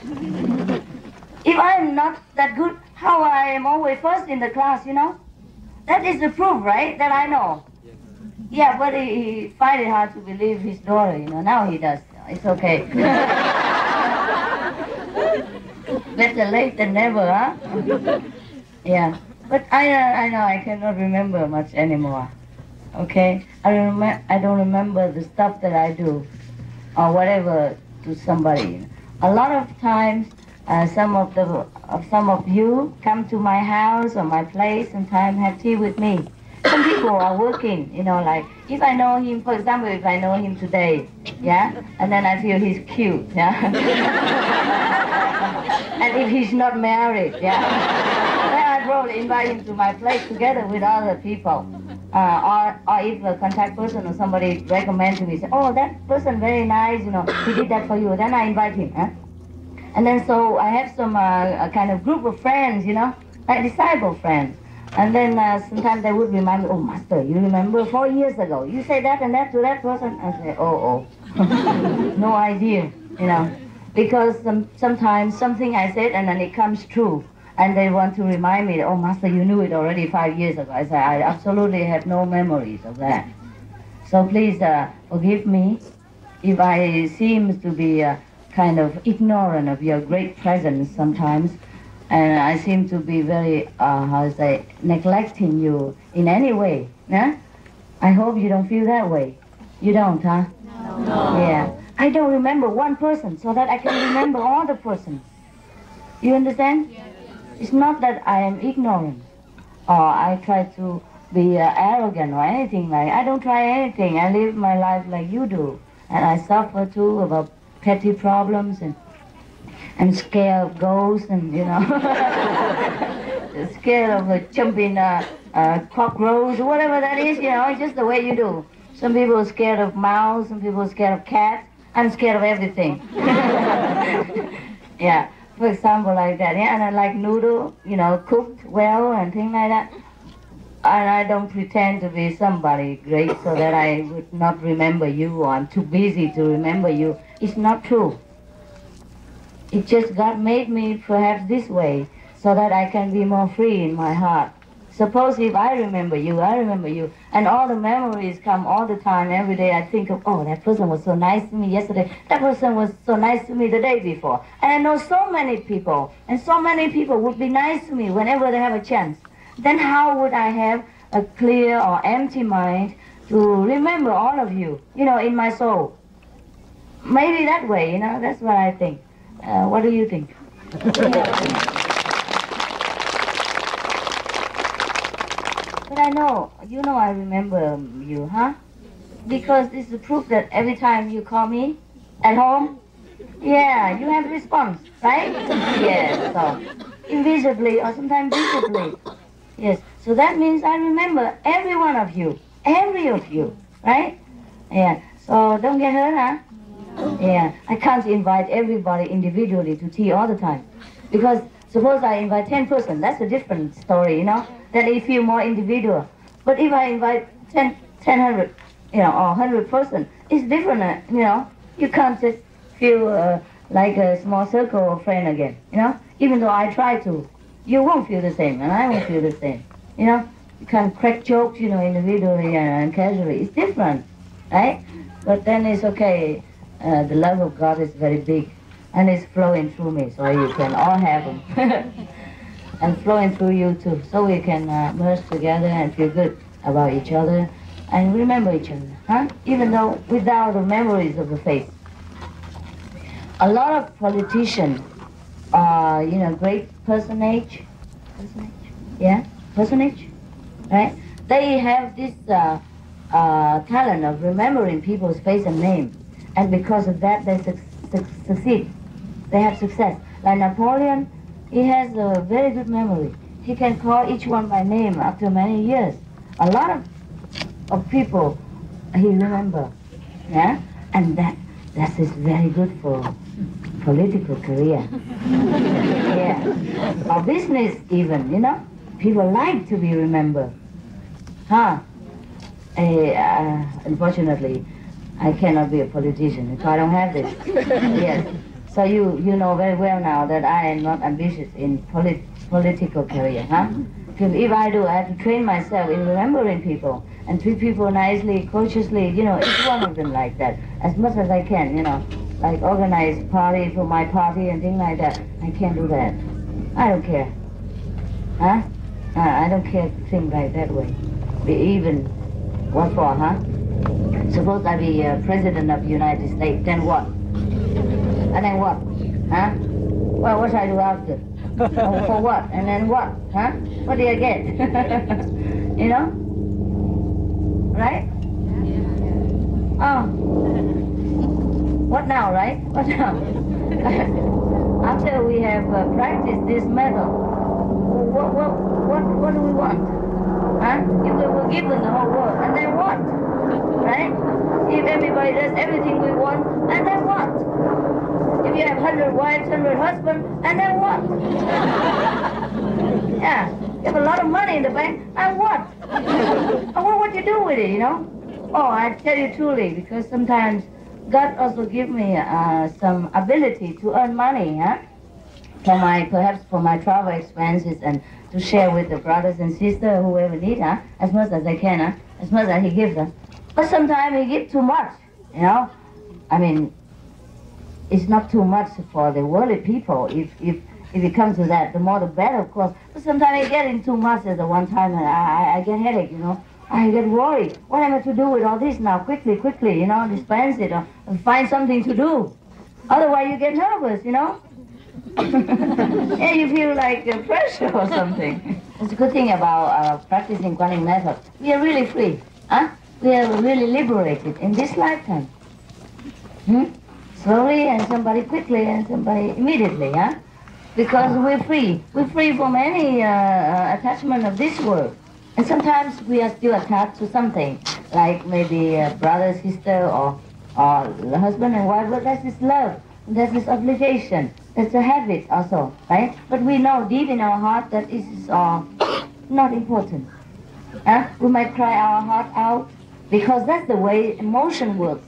If I'm not that good, how I am always first in the class, That is the proof, right, that I know. Yeah, but he find it hard to believe his daughter, Now he does. It's okay. Better late than never, huh? Yeah. But I know I cannot remember much anymore. Okay? I don't remember the stuff that I do or whatever to somebody. A lot of times, some of you come to my house or my place and have tea with me. Some people are working, like if I know him, for example, if I know him today, yeah, and then I feel he's cute, yeah, and if he's not married, yeah, then I probably invite him to my place together with other people, or if a contact person or somebody recommends to me, say, oh, that person very nice, he did that for you, then I invite him, huh? And then so I have some a kind of group of friends, like disciple friends. And then sometimes they would remind me, oh, Master, you remember 4 years ago, you said that and that to that person? I say, oh. No idea, Because sometimes something I said and then it comes true. And they want to remind me, oh, Master, you knew it already 5 years ago. I say, I absolutely have no memories of that. So please forgive me if I seem to be kind of ignorant of your great presence sometimes. And I seem to be very, neglecting you in any way. Yeah? I hope you don't feel that way. You don't, huh? No. Yeah. I don't remember one person so that I can remember all the persons. You understand? Yes. It's not that I am ignorant or I try to be arrogant or anything like that. I don't try anything. I live my life like you do. And I suffer too about petty problems and I'm scared of ghosts and, scared of jumping cockroach or whatever that is, it's just the way you do. Some people are scared of mouse, some people are scared of cats. I'm scared of everything. Yeah, for example, like that. Yeah, and I like noodle, cooked well and things like that. And I don't pretend to be somebody great so that I would not remember you or I'm too busy to remember you. It's not true. It just God made me perhaps this way so that I can be more free in my heart. Suppose if I remember you, and all the memories come all the time, every day I think of, oh, that person was so nice to me yesterday, that person was so nice to me the day before. And I know so many people, and so many people would be nice to me whenever they have a chance. Then how would I have a clear or empty mind to remember all of you, in my soul? Maybe that way, that's what I think. What do you think? But I know, I remember you, huh? Because this is the proof that every time you call me at home, yeah, you have response, right? Yes, so invisibly or sometimes visibly. Yes, so that means I remember every one of you, right? Yeah, so don't get hurt, huh? Yeah, I can't invite everybody individually to tea all the time. Because suppose I invite 10 persons, that's a different story, Then you feel more individual. But if I invite 100, or 100 persons, it's different, You can't just feel like a small circle of friends again, Even though I try to. You won't feel the same, and I won't feel the same, You can't crack jokes, individually and casually. It's different, right? But then it's okay. The love of God is very big, and it's flowing through me, so you can all have them. And flowing through you too, so we can merge together and feel good about each other and remember each other, huh? Even though without the memories of the faith. A lot of politicians are, great personage, right? They have this talent of remembering people's face and name, and because of that they succeed. They have success. Like Napoleon, he has a very good memory. He can call each one by name after many years. A lot of people he remember, yeah, and that is very good for political career. Yeah, or business even. People like to be remembered, huh? Unfortunately, I cannot be a politician if I don't have this. Yes. So you know very well now that I am not ambitious in political career, huh? Because if I do, I have to train myself in remembering people and treat people nicely, cautiously, each one of them like that, as much as I can, like organize party for my party and things like that. I can't do that. I don't care, huh? I don't care to think like that way. Even, what for, huh? Suppose I be president of the United States, then what? And then what? Huh? Well, what should I do after? For what? And then what? Huh? What do I get? Right? Oh. What now, right? What now? After we have practiced this method, what do we want? Huh? If we were given the whole world, and then what? Right? If everybody does everything we want, and then what? If you have 100 wives, 100 husbands, and then what? Yeah, you have a lot of money in the bank, and what? I wonder what you do with it, Oh, I tell you truly, because sometimes God also give me some ability to earn money, huh? Perhaps for my travel expenses and to share with the brothers and sisters, whoever need, huh? As much as I can, huh? As much as He gives us. But sometimes He gives too much, I mean, it's not too much for the worldly people. If it comes to that, the more the better, of course. But sometimes I get in too much at the one time, and I get headache, I get worried. What am I to do with all this now? Quickly, dispense it or find something to do. Otherwise, you get nervous, Yeah, you feel like pressure or something. It's a good thing about practicing Guanyin method. We are really free, huh? We are really liberated in this lifetime. Slowly, and somebody quickly, and somebody immediately, huh? Because we're free. We're free from any attachment of this world. And sometimes we are still attached to something, like maybe a brother, sister, or husband and wife. But that's his love. That's his obligation. That's a habit also, right? But we know deep in our heart that this is not important. We might cry our heart out, because that's the way emotion works.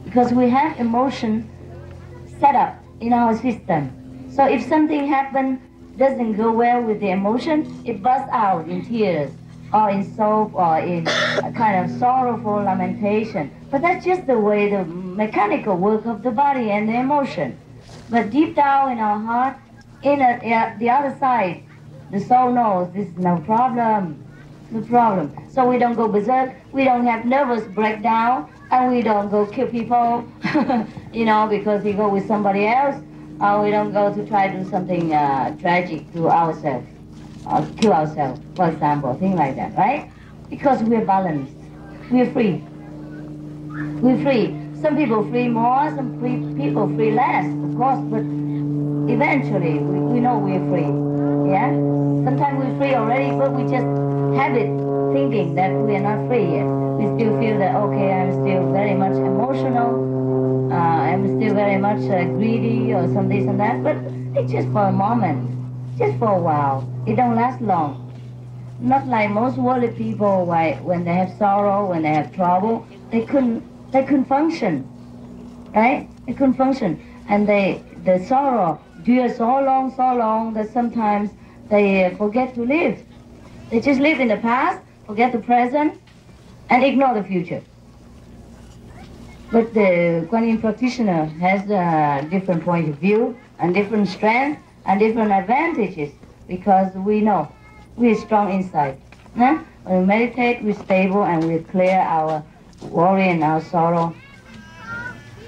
Because we have emotion set up in our system. So if something happens, doesn't go well with the emotion, it bursts out in tears, or in sob, or in a kind of sorrowful lamentation. But that's just the way, the mechanical work of the body and the emotion. But deep down in our heart, the other side, the soul knows this is no problem. No problem. So we don't go berserk, we don't have nervous breakdown, and we don't go kill people, because we go with somebody else, or we don't go to try to do something tragic to ourselves, or kill ourselves, for example, things like that, right? Because we're balanced, we're free. We're free. Some people free more, some people free less, of course, but eventually we know we're free, yeah? Sometimes we're free already, but we just have it thinking that we are not free yet. We still feel that, okay, I'm still very much emotional, I'm still very much greedy or some this and that, but it's just for a moment, just for a while. It don't last long. Not like most worldly people, when they have sorrow, when they have trouble, they couldn't function, right? They couldn't function, and the sorrow dures so long that sometimes they forget to live. They just live in the past, forget the present, and ignore the future. But the Kuan Yin practitioner has a different point of view and different strength and different advantages because we know we're strong inside. Huh? When we meditate, we're stable and we clear our worry and our sorrow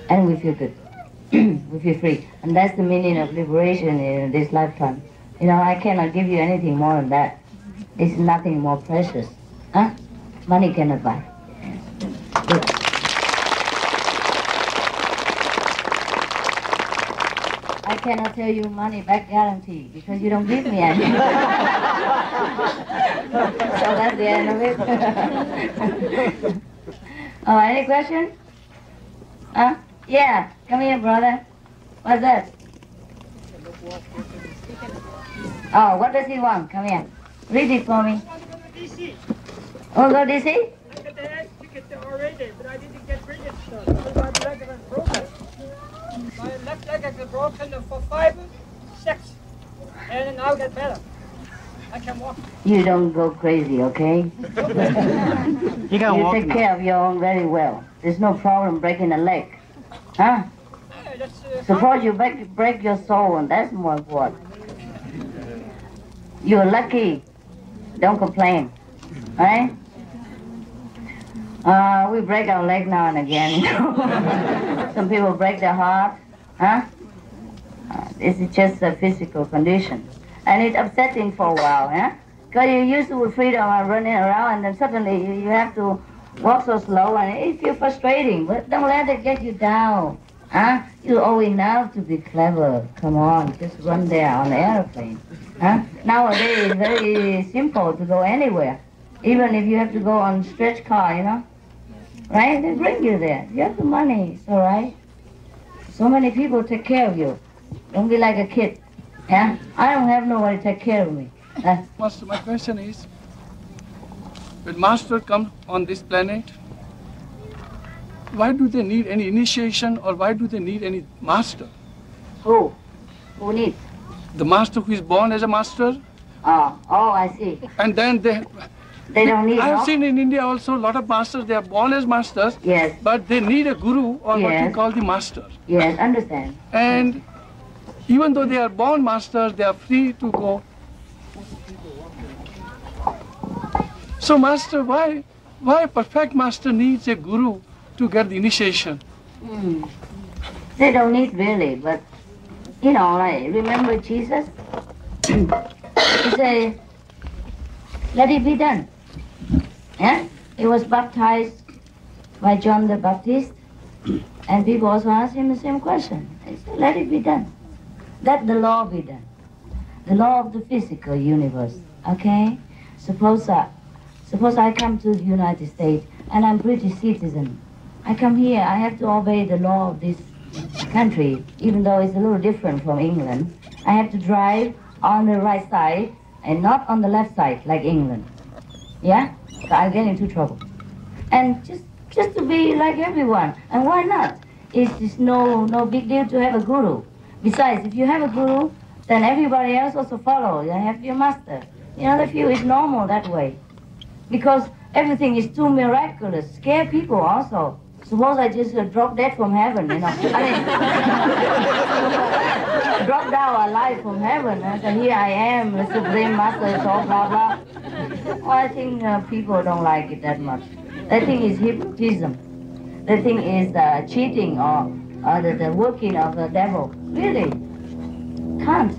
and we feel good. We feel free. And that's the meaning of liberation in this lifetime. You know, I cannot give you anything more than that. It's nothing more precious. Huh? Money cannot buy. Good. I cannot tell you money back guarantee because you don't give me any. So that's the end of it. Oh, any question? Huh? Yeah, come here, brother. What's that? Oh, what does he want? Come here. Read it for me. Oh, go DC? I got the ass ticket already, but I didn't get rid of stuff. So my leg was broken. My left leg is broken for 5, 6. And now get better. I can walk. You don't go crazy, okay? You can walk take now. care of your own very well. There's no problem breaking a leg. Huh? Suppose you break your soul, and that's more important. You're lucky. Don't complain. Right? We break our leg now and again. Some people break their heart. Huh? This is just a physical condition. And it's upsetting for a while. Huh? Because you're used to freedom and running around, and then suddenly you have to walk so slow, and it feels frustrating. But don't let it get you down. Huh? You owe enough to be clever. Come on, just run there on the airplane. Huh? Nowadays, it's very simple to go anywhere. Even if you have to go on stretch car, you know. Right? They bring you there. You have the money, it's all right. So many people take care of you. Don't be like a kid. Yeah? I don't have nobody to take care of me. Master, my question is, when Master comes on this planet, why do they need any initiation or why do they need any master? Who? Who needs? The master who is born as a master? Oh, I see. And then They don't need I have no? seen in India also a lot of masters, they are born as masters, Yes, but they need a guru or what we Yes. call the master. yes, understand. And even though they are born masters, they are free to go. So master, why a perfect master needs a guru to get the initiation? They don't need really, but, you know, like, remember Jesus? He said, let it be done. Yeah? He was baptized by John the Baptist, and people also asked him the same question. He said, let it be done. Let the law be done. The law of the physical universe, okay? Suppose I come to the United States, and I'm British citizen. I come here, I have to obey the law of this country, even though it's a little different from England. I have to drive on the right side and not on the left side like England. Yeah? So I get into trouble. And just to be like everyone. And why not? It's no big deal to have a guru. Besides, if you have a guru, then everybody else also follow. You have your master. You know, they feel it's normal that way. Because everything is too miraculous. Scare people also. Suppose I just drop dead from heaven, you know. I mean, drop down alive from heaven and say, here I am, the Supreme Master, so blah, blah. Well, I think people don't like it that much. They think it's hypnotism. They think it's cheating or the working of the devil. Really? Can't.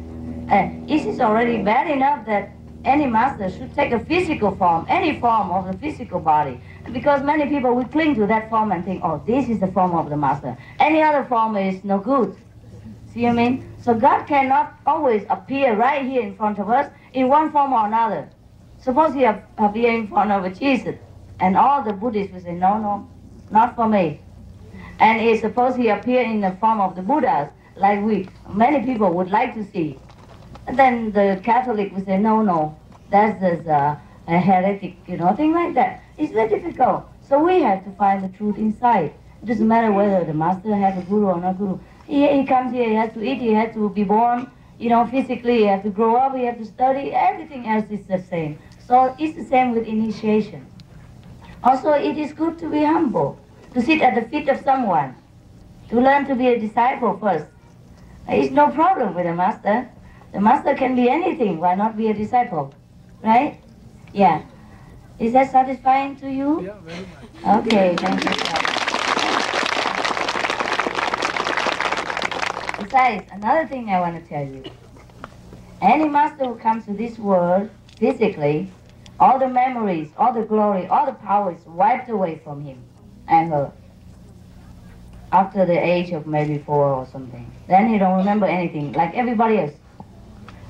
It is already bad enough that any master should take a physical form, any form of the physical body. Because many people will cling to that form and think, oh, this is the form of the master. Any other form is no good. See what I mean? So God cannot always appear right here in front of us in one form or another. Suppose he appear in front of Jesus, and all the Buddhists will say, no, not for me. And suppose he appear in the form of the Buddhas, like many people would like to see. And then the Catholic will say, no, that's just a heretic, you know, thing like that. It's very difficult. So we have to find the truth inside. It doesn't matter whether the master has a guru or not guru. He comes here, he has to eat, he has to be born, you know, physically, he has to grow up, he has to study, everything else is the same. So it's the same with initiation. Also, it is good to be humble. to sit at the feet of someone, to learn to be a disciple first. It's no problem with the master. The master can be anything. Why not be a disciple? Right? Yeah. Is that satisfying to you? Yeah, very much. Okay, thank you, sir. Besides, another thing I want to tell you. Any master who comes to this world physically, all the memories, all the glory, all the power is wiped away from him and her after the age of maybe 4 or something. Then he don't remember anything, like everybody else.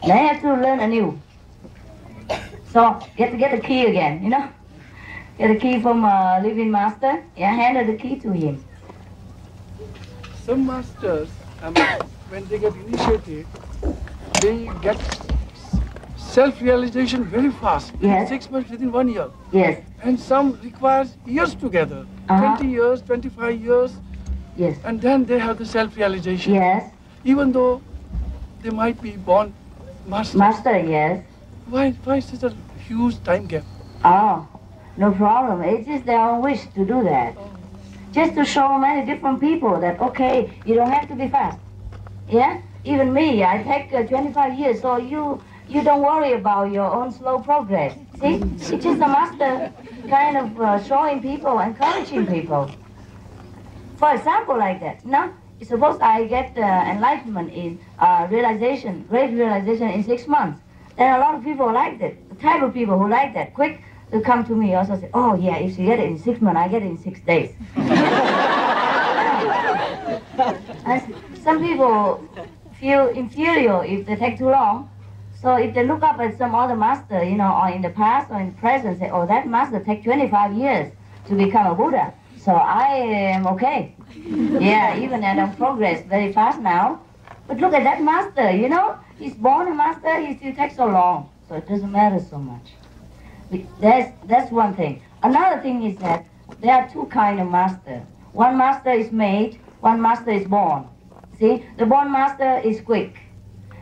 Then he has to learn anew. So, get the key again, you know? Get the key from a living master, yeah, hand the key to him. Some masters, when they get initiated, they get self-realization very fast. Yes. 6 months, within 1 year. Yes, And some requires years together. Uh-huh. 20 years, 25 years. yes, And then they have the self-realization. yes. Even though they might be born masters. Master, yes. Why such a huge time gap? Oh, no problem. It's just their own wish to do that. Just to show many different people that, okay, you don't have to be fast. Yeah? Even me, I take 25 years, so you don't worry about your own slow progress. See? It's just a master kind of showing people, encouraging people. For example, like that. No? Suppose I get enlightenment in realization, great realization in 6 months. Then a lot of people like that. The type of people who like that, quick to come to me also say, oh yeah, if you get it in 6 months, I get it in 6 days. And some people feel inferior if they take too long. So if they look up at some other master, you know, or in the past or in the present, say, oh, that master take 25 years to become a Buddha. So I am okay. Yeah, even I don't progress very fast now. But look at that master, you know, he's born a master, he still takes so long. So it doesn't matter so much. That's one thing. Another thing is that there are two kinds of master. One master is made, one master is born. See, the born master is quick.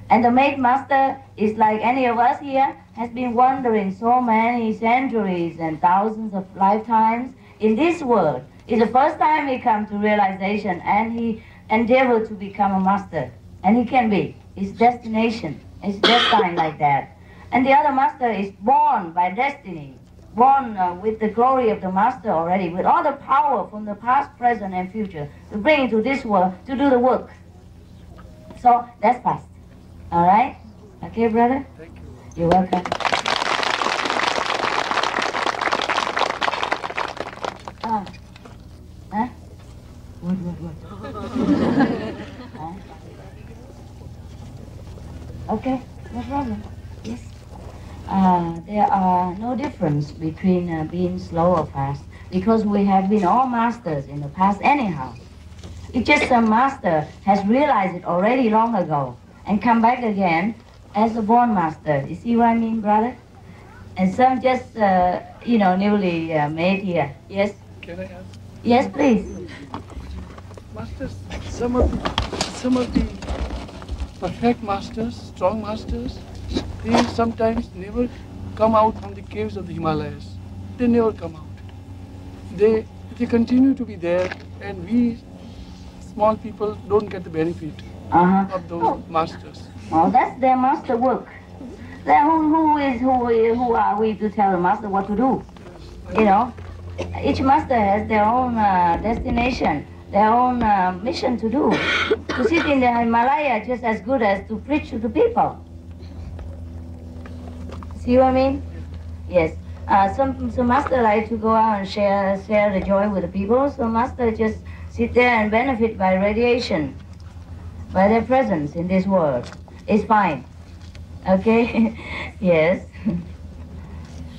And the made master is like any of us here, has been wandering so many centuries and thousands of lifetimes in this world. It's the first time he comes to realization and he endeavors to become a master. And he can be. His destination is destined like that. And the other master is born by destiny, born with the glory of the master already, with all the power from the past, present, and future to bring into this world to do the work. So that's fast. All right? Okay, brother? Thank you. You're welcome. Huh? What? Huh? Okay, no problem. Yes. There are no difference between being slow or fast because we have been all masters in the past anyhow. It's just a master has realized it already long ago and come back again as a born master. You see what I mean, brother? And some just, newly made here. Yes? Can I ask? Yes, please. Masters, some of the perfect masters, strong masters, they sometimes never come out from the caves of the Himalayas. They never come out. They continue to be there, and we small people don't get the benefit of those masters. Oh, that's their master work. Then who are we to tell the master what to do? You know, each master has their own destination, their own mission to do. To sit in the Himalaya just as good as to preach to the people. See what I mean? Yes. Some master like to go out and share the joy with the people. So master just sit there and benefit by radiation, by their presence in this world. It's fine. Okay? Yes.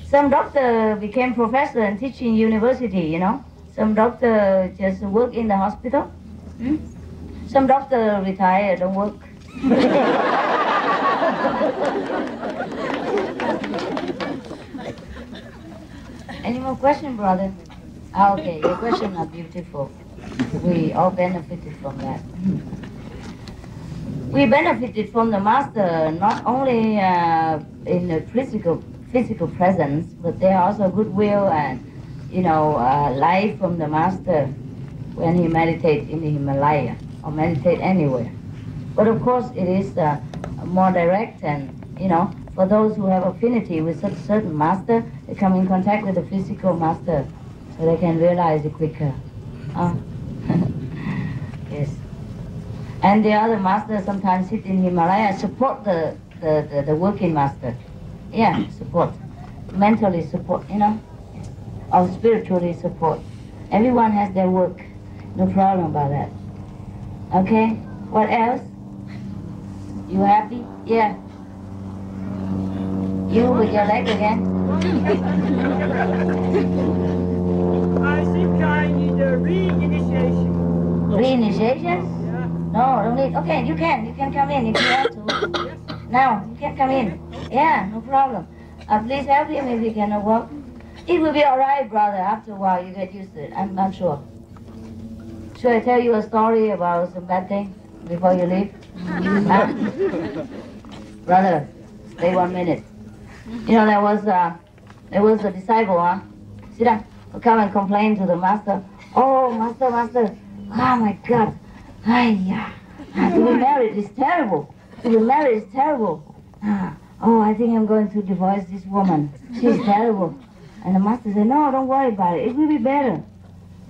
Some doctor became professor and teach in university, you know. Some doctor just work in the hospital. Some doctor retire, don't work. Any more questions, brother? Okay, your questions are beautiful. We all benefited from that. We benefited from the master not only in the physical presence, but there are also goodwill and, life from the master. when he meditates in the Himalaya or meditate anywhere. But of course, it is more direct, and for those who have affinity with such certain master, they come in contact with the physical master, so they can realize it quicker. Yes. And the other masters sometimes sit in Himalaya, support the working master. Yeah, support. Mentally support, or spiritually support. Everyone has their work. No problem about that. Okay? What else? You happy? Yeah. You with your leg again? I think I need a reinitiation. Reinitiation? Yeah. No, don't need. Okay, you can come in if you want to. Now, you can come in. Yeah, no problem. Please help him if he cannot walk. It will be alright, brother. After a while, you get used to it. I'm sure. Should I tell you a story about some bad thing before you leave? Huh? Brother, stay 1 minute. There was a disciple, sit down, who come and complain to the master. Oh, master, oh my God. To be married is terrible. To be married is terrible. Oh, I think I'm going to divorce this woman. She's terrible. And the master said, no, don't worry about it. It will be better.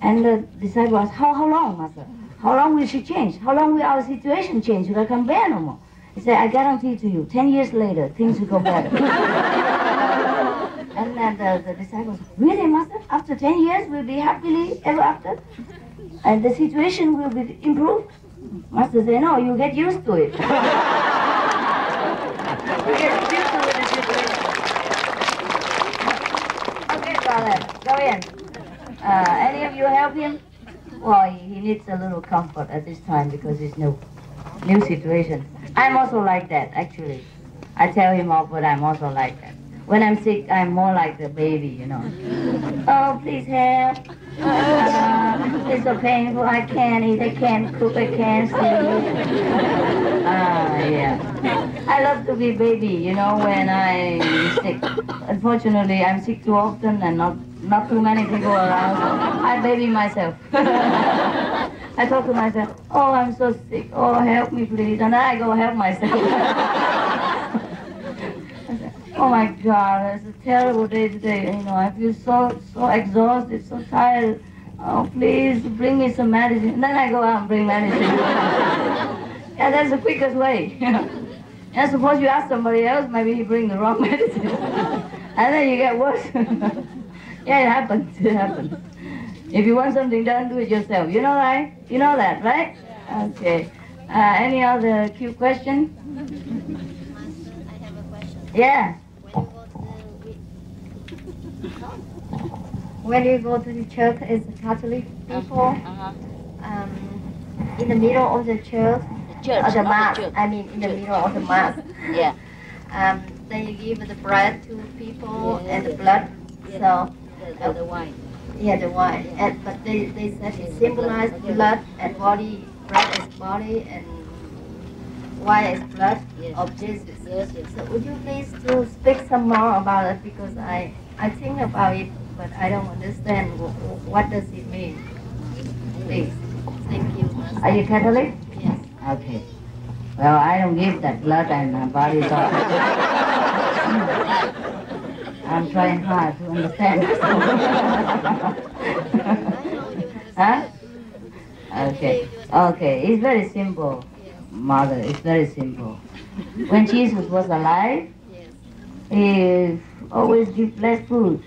And the disciple asked, how long, master? How long will she change? How long will our situation change? Will I come bear no more? He said, I guarantee to you, 10 years later, things will go better. And then the disciple said, really, master? After 10 years, we'll be happily ever after? And the situation will be improved? Master said, no, you get used to it. You get used to the situation. Okay, brother, go in. Any of you help him? Well, he needs a little comfort at this time because it's new situation. I'm also like that, actually. I tell him off, but I'm also like that. When I'm sick, I'm more like a baby, Oh, please help. It's so painful. I can't eat, I can't cook, I can't sleep. Yeah. I love to be baby, when I'm sick. Unfortunately, I'm sick too often and not too many people around. So I baby myself. I talk to myself, oh, I'm so sick. Oh, help me, please. And then I go help myself. Oh my God, it's a terrible day today. I feel so exhausted, so tired. Oh, please bring me some medicine. And then I go out and bring medicine. Yeah, that's the quickest way. And suppose you ask somebody else, maybe he bring the wrong medicine. And then you get worse. Yeah, it happens. If you want something done, do it yourself. You know, right? You know that, right? Okay. Any other cute question? I have a question. Yeah. When you go to the church as a Catholic people, in the middle of the church, the mass, in the middle of the mass, Yeah. they give the bread to people and the blood. So The wine. yeah, the wine. But they said it symbolizes blood and body, bread is body and wine is blood of Jesus. Yes. So would you please to speak some more about it, because I think about it, but I don't understand what does it mean. Please. Thank you. Are you Catholic? Yes. Okay. Well, I don't give that blood and body thought. I'm trying hard to understand. Huh? Okay. It's very simple, Mother. It's very simple. When Jesus was alive, he always give blessed food,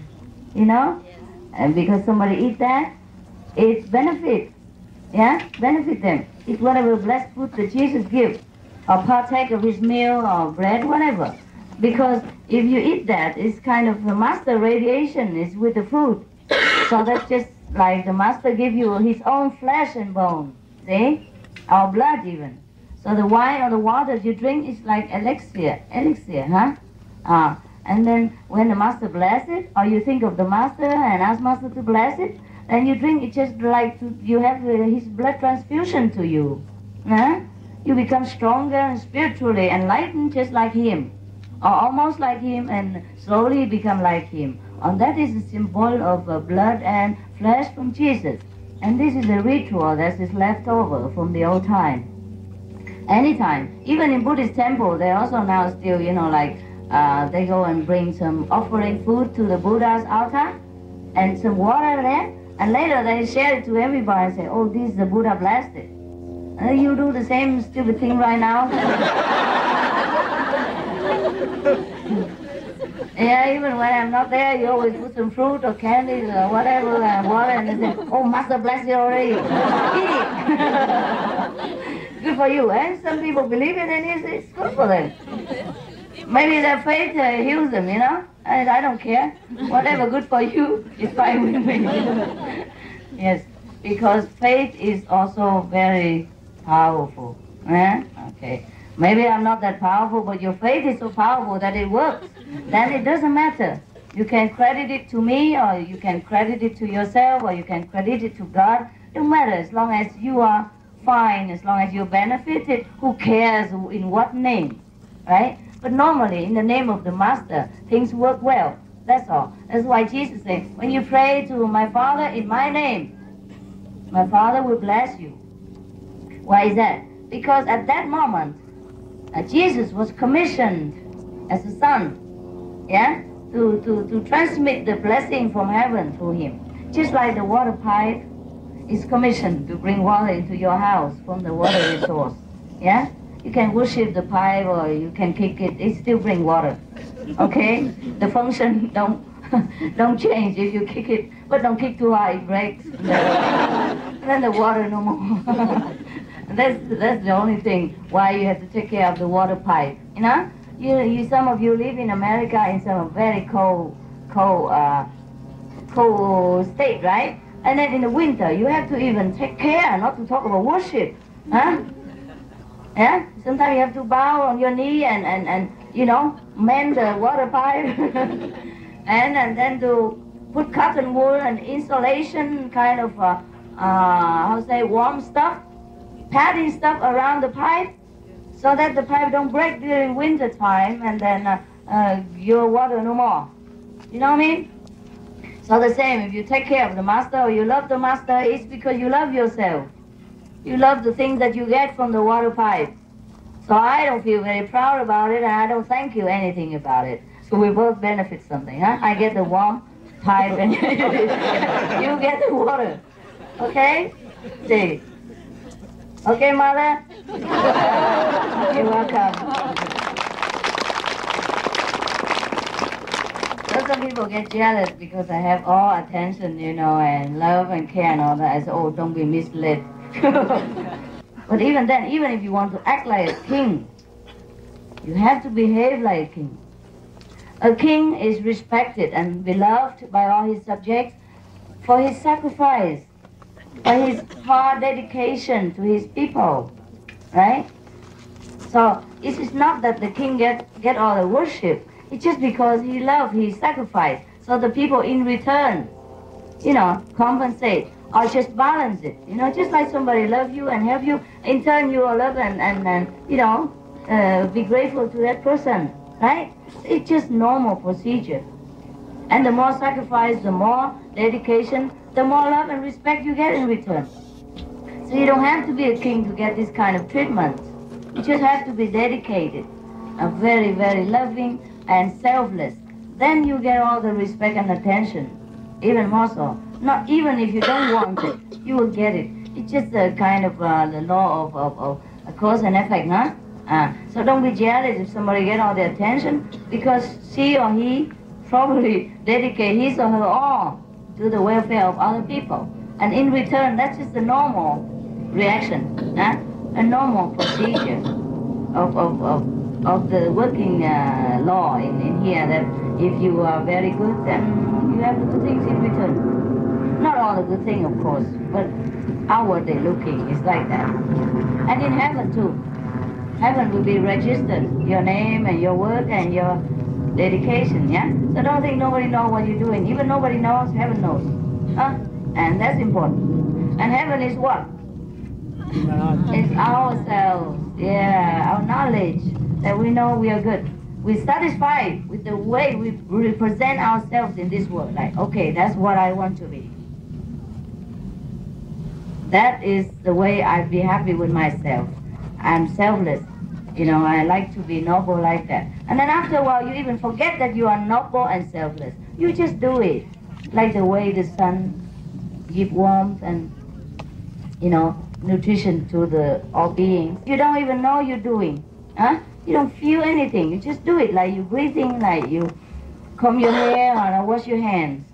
and because somebody eat that, it benefit. Yeah, benefit them. Eat whatever blessed food that Jesus gives, or partake of his meal or bread, whatever. Because if you eat that, it's kind of the master radiation is with the food. So that's just like the master give you his own flesh and bone, see? Or blood even. So the wine or the water you drink is like elixir, huh? And then when the master bless it, or you think of the master and ask master to bless it, then you drink it just like you have his blood transfusion to you. Huh? You become stronger and spiritually enlightened just like him. Or almost like him, and slowly become like him. And that is a symbol of blood and flesh from Jesus. And this is a ritual that is left over from the old time. Anytime, even in Buddhist temple, they also now still, they go and bring some offering food to the Buddha's altar and some water there, and later they share it to everybody and say, oh, this is the Buddha blessed it. You do the same stupid thing right now? Yeah, even when I'm not there, you always put some fruit or candies or whatever and water, and they say, oh, Master blessed it already. Eat it. Good for you. And some people believe it, and it's good for them. Maybe their faith heals them, and I don't care. Whatever good for you is fine with me. Yes, because faith is also very powerful. Okay. Maybe I'm not that powerful, but your faith is so powerful that it works. Then it doesn't matter. You can credit it to me, or you can credit it to yourself, or you can credit it to God. It don't matter as long as you are fine, as long as you're benefited. Who cares in what name, right? But normally, in the name of the Master, things work well. That's all. That's why Jesus said, when you pray to my Father in my name, my Father will bless you. Why is that? Because at that moment, Jesus was commissioned as a son, to transmit the blessing from heaven through him. Just like the water pipe is commissioned to bring water into your house from the water resource. Yeah? You can worship the pipe or you can kick it, it still brings water. Okay? The function don't change if you kick it, but don't kick too hard, it breaks. And then the water no more. That's the only thing why you have to take care of the water pipe. Some of you live in America in some very cold state, right? And then in the winter you have to even take care, not to talk about worship, huh? Yeah. Sometimes you have to bow on your knee and mend the water pipe, and then to put cotton wool and insulation kind of warm stuff. Padding stuff around the pipe so that the pipe don't break during winter time, and then your water no more. You know what I mean? So the same, if you take care of the Master or you love the Master, it's because you love yourself. You love the things that you get from the water pipe. So I don't feel very proud about it, and I don't thank you anything about it. So we both benefit something, huh? I get the warm pipe and you get the water. Okay? See. Okay, Mother? You're welcome. Some people get jealous because I have all attention, and love and care and all that. I say, oh, don't be misled. But even then, even if you want to act like a king, you have to behave like a king. A king is respected and beloved by all his subjects for his sacrifice, by his hard dedication to his people, right? So it is not that the king get all the worship. It's just because he loved, he sacrificed. So the people in return, compensate or just balance it. Just like somebody love you and help you, in turn you will love and be grateful to that person, right? It's just normal procedure. And the more sacrifice, the more dedication, the more love and respect you get in return. So you don't have to be a king to get this kind of treatment. You just have to be dedicated, very, very loving and selfless. Then you get all the respect and attention, even more so. Not even if you don't want it, you will get it. It's just a kind of the law of cause and effect, huh? So don't be jealous if somebody get all the attention, because she or he probably dedicate his or her all to the welfare of other people. And in return, that's just a normal reaction, a normal procedure of the working law in here, that if you are very good, then you have the good things in return. Not all the good things, of course, but outwardly looking is like that. And in heaven too. Heaven will be registered, your name and your work and your dedication, yeah? So don't think nobody knows what you're doing. Even nobody knows, heaven knows. And that's important. And heaven is what? It's ourselves, our knowledge that we know we are good. We're satisfied with the way we represent ourselves in this world. Like, okay, that's what I want to be. that is the way I'd be happy with myself. I'm selfless. You know, I like to be noble like that. And then after a while, you even forget that you are noble and selfless. You just do it. Like the way the sun gives warmth and, you know, nutrition to all beings. You don't even know you're doing. Huh? You don't feel anything. You just do it, like you're breathing, like you comb your hair or wash your hands.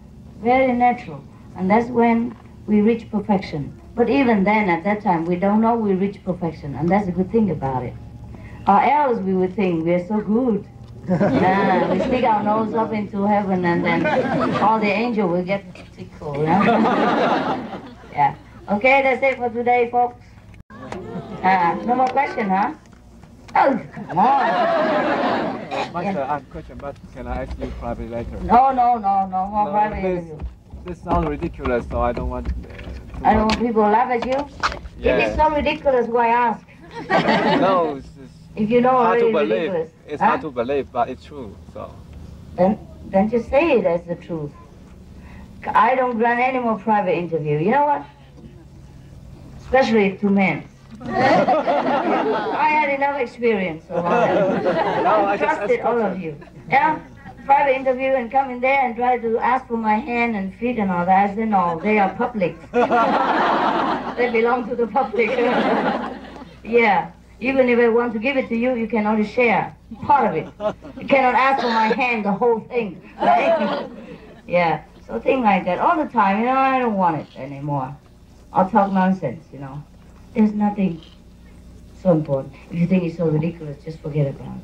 Very natural. And that's when we reach perfection. But even then, at that time, we don't know we reach perfection. And that's a good thing about it. Or else we would think we're so good. We stick our nose up into heaven and then all the angels will get tickled. You know? Yeah. Okay, that's it for today, folks. No more question, huh? Oh, come on. Master, I have a question, but can I ask you privately later? No more private interview. This sounds ridiculous, so I don't want I don't want people to laugh at you. Yeah. If it's so ridiculous, why ask? No, it's If you know hard to already believe. ridiculous. It's hard to believe, but it's true. So Then just say it as the truth. I don't grant any more private interview. You know what? Especially to men. I had enough experience. So I trusted all of you. Yeah? Private interview and come in there and try to ask for my hand and feet and all that. I said, no, they are public. They belong to the public. Yeah. Even if I want to give it to you, you can only share part of it. You cannot ask for my hand, the whole thing, right? Yeah, so things like that all the time. You know, I don't want it anymore. I'll talk nonsense, you know. There's nothing so important. If you think it's so ridiculous, just forget about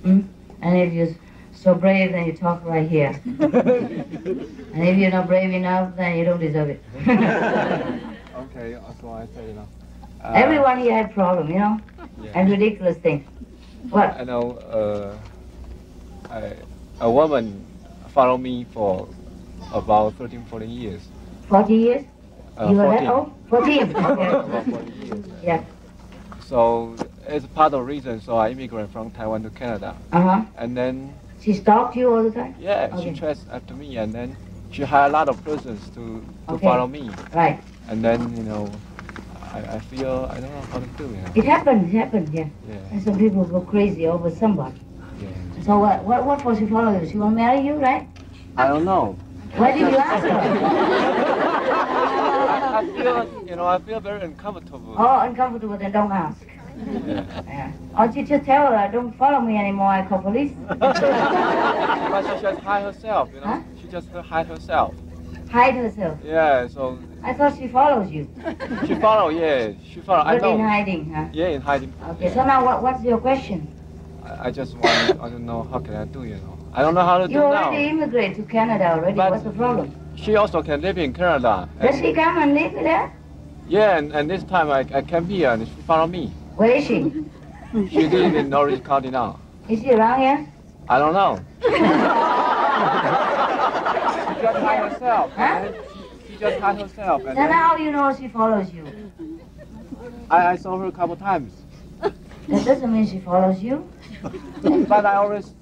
it. And if you're so brave, then you talk right here. And if you're not brave enough, then you don't deserve it. okay, so I say, you know. Everyone here had problem, you know, and ridiculous things. What? I know a woman followed me for about 13, 14 years. 40 years? You were that 14. old? 14. Okay. About 40 years. Yeah. So it's part of the reason, so I immigrated from Taiwan to Canada. And then... She stalked you all the time? Yeah, okay. she chased after me, and then she hired a lot of persons to follow me. Right. And then, you know, I feel, I don't know how to do it. You know? It happens, yeah. And some people go crazy over somebody. Yeah. So what for she follow you? She want to marry you, right? I don't know. Why did you ask her? I feel, you know, I feel very uncomfortable. Oh, uncomfortable, then don't ask. Yeah. Or you just tell her, don't follow me anymore, I call police. But she just hide herself, you know. Huh? She just hide herself. Hide herself? Yeah, so... I thought she follows you. She follow, yeah. She follow, I know. In hiding, huh? Yeah, in hiding. Okay, so now what's your question? I just want to know how can I do, you know. I don't know how to do now. You already immigrated to Canada already, but what's the problem? She also can live in Canada. Does she come and live there? Yeah, and this time I came here and she followed me. Where is she? She lives in Orange County now. Is she around here? I don't know. She just hide herself. Huh? She just hide herself. And then how you know she follows you? I saw her a couple times. That doesn't mean she follows you. But I always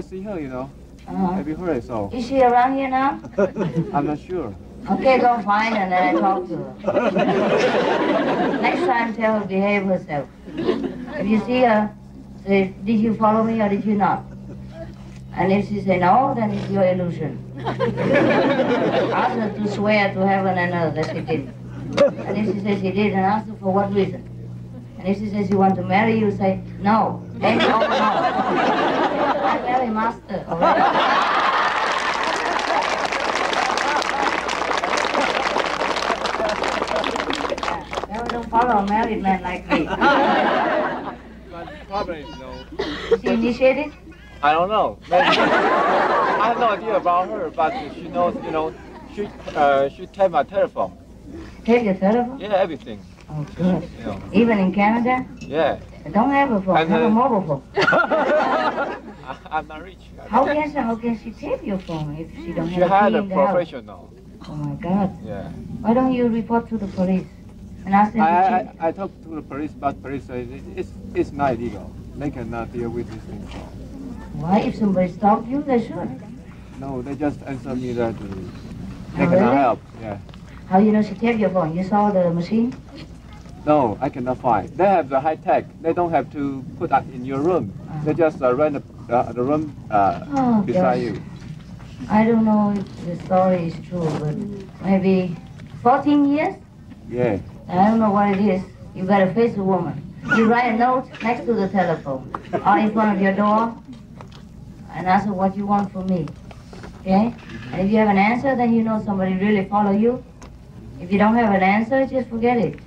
see her, you know. Every her, so. Is she around here now? I'm not sure. Okay, go find her and then I talk to her. Next time tell her to behave herself. If you see her, say, did you follow me or did you not? And if she say no, then it's your illusion. Ask her to swear to heaven and earth that she did. And if she says she did, then ask her for what reason. And if she says she wants to marry you, say no. Then no, no. I'm very master already. Don't follow a married man like me. But probably no. She initiated? I don't know. Maybe. I have no idea about her, but she knows, you know, she take my telephone. Take your telephone? Yeah, everything. Oh, good. You know. Even in Canada? Yeah. Don't have a phone, have a mobile phone. I'm not rich. How can she take your phone if she don't have a key in the house? She had a professional. Oh my God. Yeah. Why don't you report to the police? And ask them to check? I talked to the police, but police says it's not illegal. They cannot deal with this thing. Why? If somebody stopped you, they should. No, they just answer me that they cannot help. Yeah. How you know she taped your phone? You saw the machine? No, I cannot find. They have the high tech. They don't have to put that in your room. They just rent the room beside you. I don't know if the story is true, but maybe 14 years? Yeah. I don't know what it is. You gotta face a woman. You write a note next to the telephone or in front of your door and ask her what you want from me. Okay? And if you have an answer, then you know somebody really follow you. If you don't have an answer, just forget it.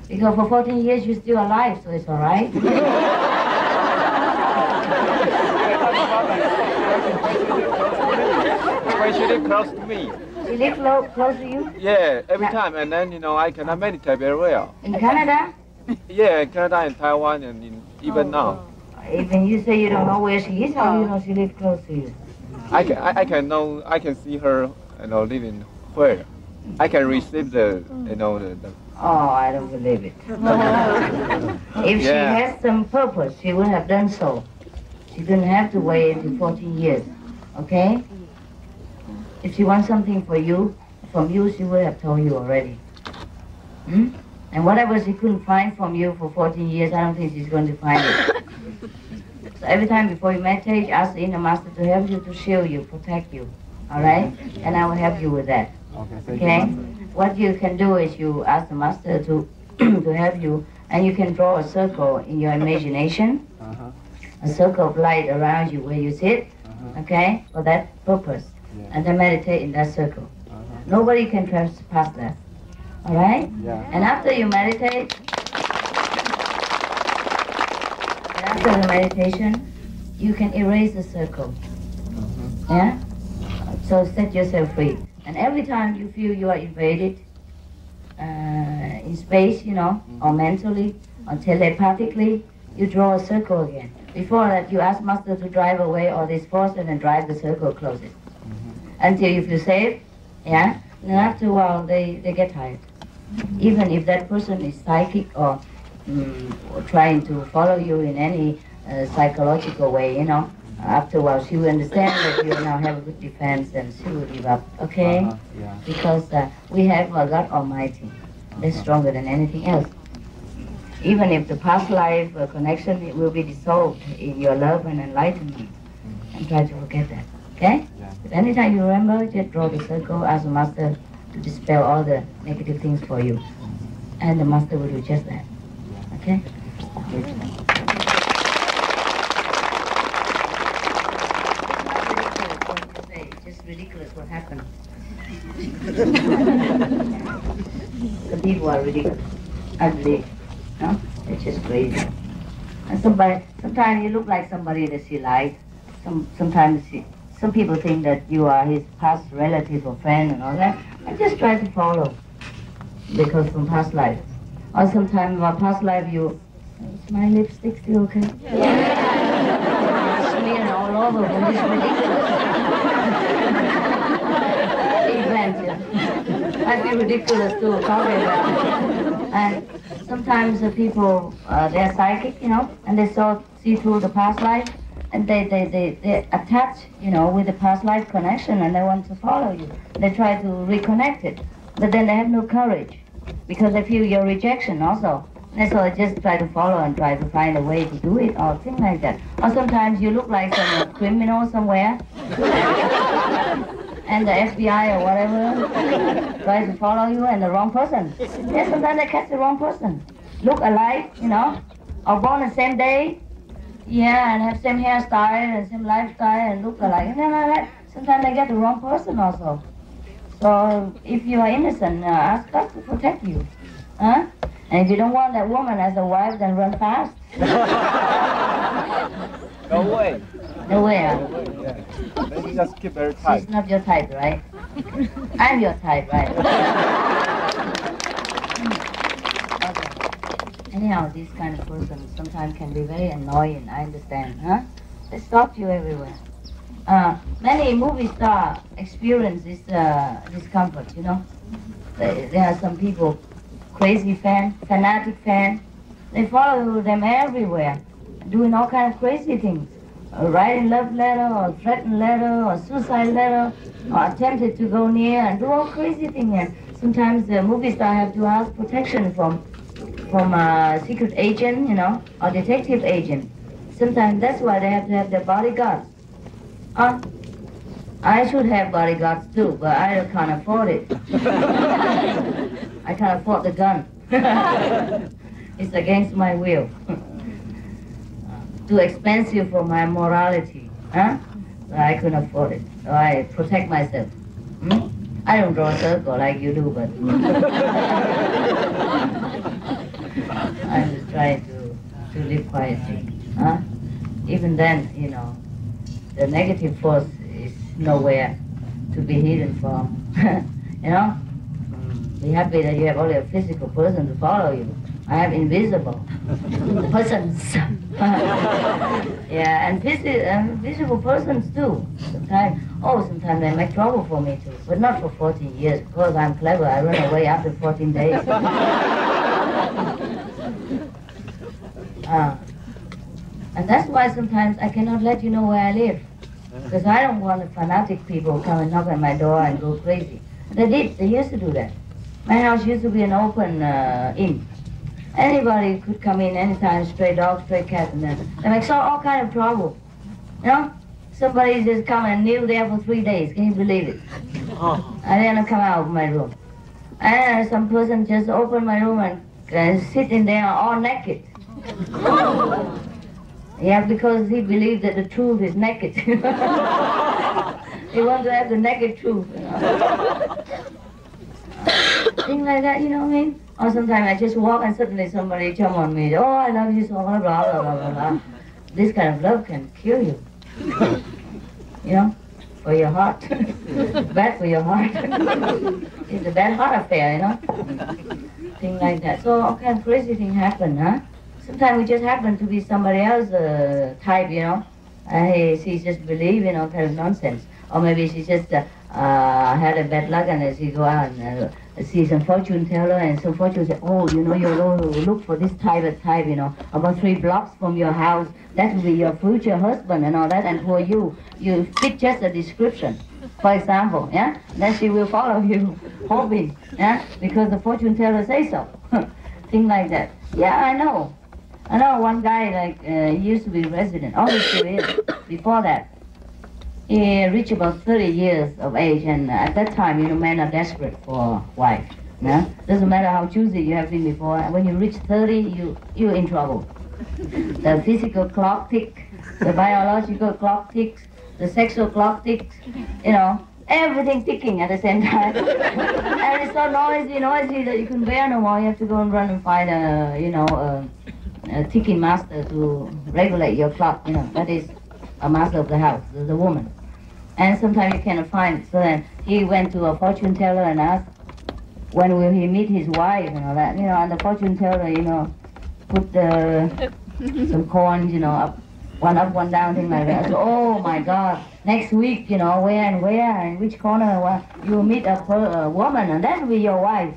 Because for 14 years you're still alive, so it's all right. When she live close to me. She live close to you? Yeah, every time. And then, I cannot meditate very well. In Canada? Yeah, in Canada and Taiwan and even now. Even you say you don't know where she is, how do you know she lives close to you? I can see her, living where. I can receive the. Oh, I don't believe it. If she has some purpose, she would have done so. She didn't have to wait until 14 years, okay? If she wants something from you, she would have told you already. And whatever she couldn't find from you for 14 years, I don't think she's going to find it. So every time before you meditate, ask the inner master to help you, to shield you, protect you, all right? And I will help you with that. Okay? What you can do is you ask the master to to help you, and you can draw a circle in your imagination, a circle of light around you where you sit, okay, for that purpose, and then meditate in that circle. Nobody can trespass that, all right? And after you meditate, after the meditation, you can erase the circle, yeah? So set yourself free. And every time you feel you are invaded in space, or mentally, or telepathically, you draw a circle again. Before that, you ask Master to drive away all this force and then drive the circle closest. Until you feel safe, yeah? And then after a while, they get tired. Even if that person is psychic or trying to follow you in any psychological way, after a while she will understand that you now have a good defense and she will give up, okay? Because we have a God Almighty that's stronger than anything else. Even if the past life connection, it will be dissolved in your love and enlightenment. And try to forget that, okay? But anytime you remember, just draw the circle, ask the Master to dispel all the negative things for you. And the Master will do just that, okay? Ridiculous what happened. The people are ridiculous. I believe. No? It's just crazy. And sometimes you look like somebody that she likes. Sometimes some people think that you are his past relative or friend and all that. I just try to follow. Because from past life. Or sometimes in my past life is my lipstick still okay? Yeah. Smearing all over from this ridiculous. I feel ridiculous too talking about it. And sometimes the people, they're psychic, and they see through the past life, and they attach, with the past life connection, and they want to follow you. They try to reconnect it, but then they have no courage because they feel your rejection also. And so they just try to follow and try to find a way to do it or things like that. Or sometimes you look like some criminal somewhere. And the FBI or whatever tries to follow you and the wrong person. Yes, sometimes they catch the wrong person. Look alike, or born the same day, and have same hairstyle and same lifestyle and look alike. And then sometimes they get the wrong person also. So if you are innocent, ask God to protect you. And if you don't want that woman as a wife, then run fast. No way. No way, Then you just keep very tight. She's not your type, right? I'm your type, right? Okay. Anyhow, this kind of person sometimes can be very annoying, I understand, huh? They stop you everywhere. Many movie stars experience this discomfort, There are some people, crazy fan, fanatic fan, they follow them everywhere, doing all kinds of crazy things. Writing love letter or threatened letter or suicide letter or attempted to go near and do all crazy things. And sometimes the movie star have to ask protection from a secret agent, you know, or detective agent. Sometimes that's why they have to have their bodyguards. I should have bodyguards too, but I can't afford it. I can't afford the gun. It's against my will. Too expensive for my morality. So I couldn't afford it. So I protect myself. I don't draw a circle like you do, but I'm just trying to live quietly. Even then, you know, the negative force is nowhere to be hidden from. You know? Be happy that you have only a physical person to follow you. I have invisible persons. Yeah, and visible persons too. Sometimes they make trouble for me too, but not for 14 years, because I'm clever. I run away after 14 days. And that's why sometimes I cannot let you know where I live, because I don't want the fanatic people come and knock on my door and go crazy. They used to do that. My house used to be an open inn. Anybody could come in anytime, stray dogs, stray cats, and they make all kind of trouble. You know? Somebody just come and kneel there for 3 days. Can you believe it? And then I come out of my room. And some person just opened my room and sit in there all naked. Yeah, because he believed that the truth is naked. He wants to have the naked truth, you know. Things like that, you know what I mean? Or sometimes I just walk and suddenly somebody jump on me. Oh, I love you so much, blah, blah, blah, blah, blah. This kind of love can kill you. You know, for your heart. It's bad for your heart. It's a bad heart affair, you know? Things like that. So all kind of crazy things happen, huh? Sometimes we just happen to be somebody else's type, you know? And she just believe, you know, kind of nonsense. Or maybe she just had a bad luck and she go out and see some fortune teller, and some fortune say, oh, you know, you look for this type, you know, about 3 blocks from your house. That will be your future husband and all that. And for you fit just a description, for example, yeah? Then she will follow you, hoping, yeah? Because the fortune teller say so. Things like that. Yeah, I know one guy, like, he used to be resident, always still is, before that. He reached about 30 years of age, and at that time, you know, men are desperate for a wife. Yeah? Doesn't matter how choosy you have been before. When you reach 30, you're in trouble. The physical clock ticks, the biological clock ticks, the sexual clock ticks, you know, everything ticking at the same time. And it's so noisy that you can bear no more. You have to go and run and find a ticking master to regulate your clock, you know. That is a master of the house, the woman. And sometimes you cannot find it. So then he went to a fortune teller and asked when will he meet his wife and all that, you know, and the fortune teller, you know, put some coins, you know, up, one down, thing like that. So, oh my God, next week, you know, where and which corner you'll meet a woman, and that will be your wife.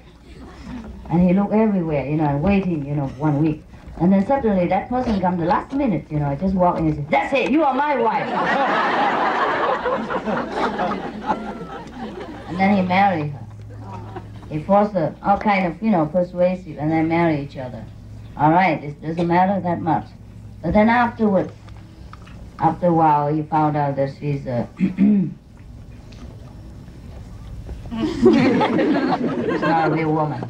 And he looked everywhere, you know, and waiting, you know, 1 week. And then suddenly that person comes the last minute, you know, just walk in and says, that's it, you are my wife. And then he married her. He forced her, all kind of, you know, persuasive, and they marry each other. All right, it doesn't matter that much. But then afterwards, after a while, he found out that she's she's not a real woman.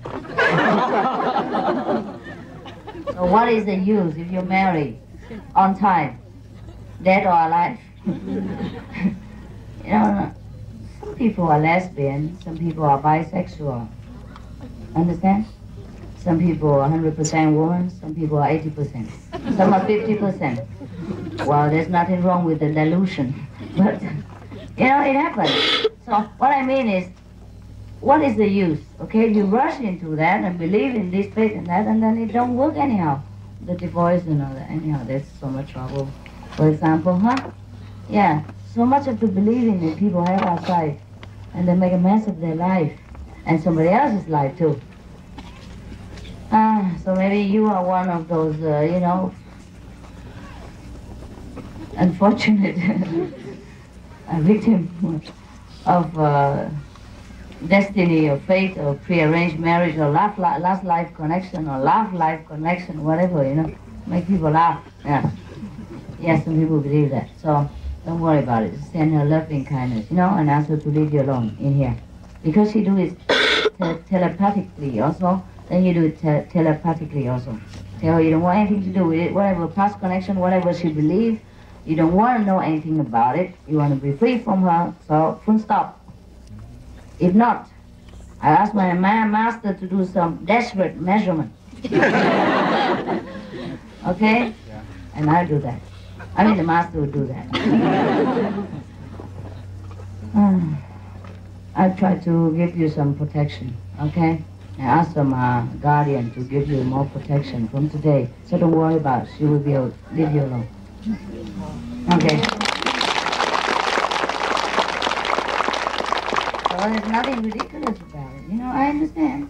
So what is the use if you marry on time, dead or alive? You know, some people are lesbian, some people are bisexual. Understand? Some people are 100% woman, some people are 80%. Some are 50%. Well, there's nothing wrong with the delusion. But, you know, it happens. So what I mean is, what is the use? Okay, you rush into that and believe in this, faith and that, and then it don't work anyhow. The divorce and all that, anyhow, there's so much trouble. For example, yeah, so much of the believing that people have outside, and they make a mess of their life, and somebody else's life too. So maybe you are one of those, you know, unfortunate victim of destiny or fate or prearranged marriage or last life connection or love life connection, whatever, you know, make people laugh. Yeah. Yes, some people believe that. So don't worry about it. Send her loving kindness, you know, and ask her to leave you alone in here. Because she do it telepathically also, then you do it telepathically also. Tell her you don't want anything to do with it, whatever past connection, whatever she believes, you don't want to know anything about it. You want to be free from her, so full stop. If not, I ask my master to do some desperate measurement. Okay? And I'll do that. I mean, the master will do that. I'll try to give you some protection, okay? I ask some guardian to give you more protection from today. So don't worry about it. She will be able to leave you alone. Okay. So there's nothing ridiculous about it. You know, I understand.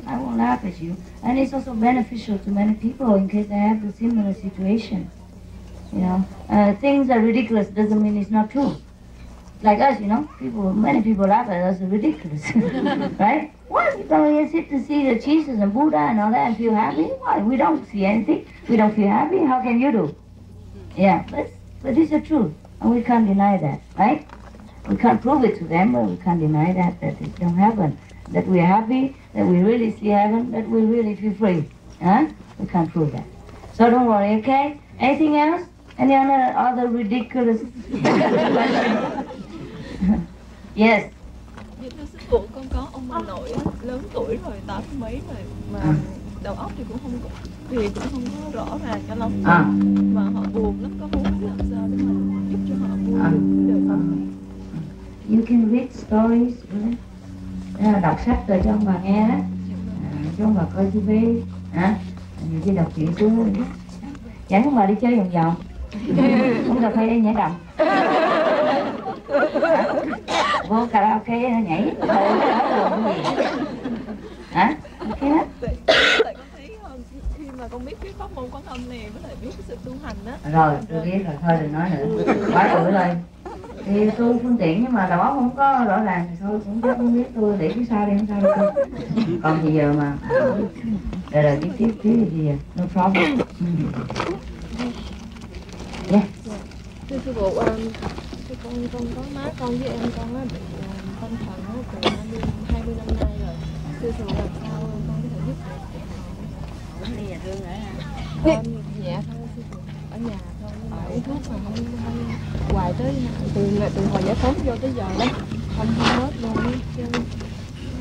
I won't laugh at you. And it's also beneficial to many people in case they have the similar situation. You know, things are ridiculous doesn't mean it's not true. Like us, you know, many people laugh at us, it's ridiculous, right? What? You come here, sit to see the Jesus and Buddha and all that and feel happy? Why? We don't see anything. We don't feel happy. How can you do? Yeah, but it's the truth, and we can't deny that, right? We can't prove it to them, but we can't deny that it don't happen. That we're happy, that we really see heaven, that we really feel free. Huh? We can't prove that. So don't worry, okay? Anything else? Any other ridiculous? Yes. Dạ thưa sư phụ, con có ông bà nội lớn tuổi rồi, 80 mấy rồi mà đầu óc thì cũng không có rõ ràng cho lắm. Mà họ buồn lắm, có muốn làm sao để mà giúp cho họ buồn được không? You can read stories, right? Đọc sách rồi cho ông bà nghe đó, cho ông bà coi TV, nhiều khi đọc chuyện xưa, dẫn ông bà đi chơi vòng vòng, uống cà phê nhảy đầm. Vô karaoke nhảy thôi, cái gì hả? Ok hết. Tại con thấy khi mà con biết pháp môn Quán Âm này với lại biết cái sự tu hành á. Rồi tôi biết rồi, thôi đừng nói nữa, quá tuổi rồi. Thì tôi phương tiện nhưng mà đầu óc không có rõ ràng thì thôi cũng chắc không biết, tôi để phía sau đi không sao đâu tôi. Còn thì giờ mà rồi tiếp thì giờ no problem. Yeah. Thưa sư phụ, con có má con với em con á bị tâm thần á từ 20 năm nay rồi. Thưa sư phụ làm sao con có thể giúp được? Đi nhà thương nữa hả? Con nhẹ thôi sư phụ, ở nhà thôi nhưng mà uống thuốc mà không hoài tới từ hồi giải phóng vô tới giờ đó không hết luôn á.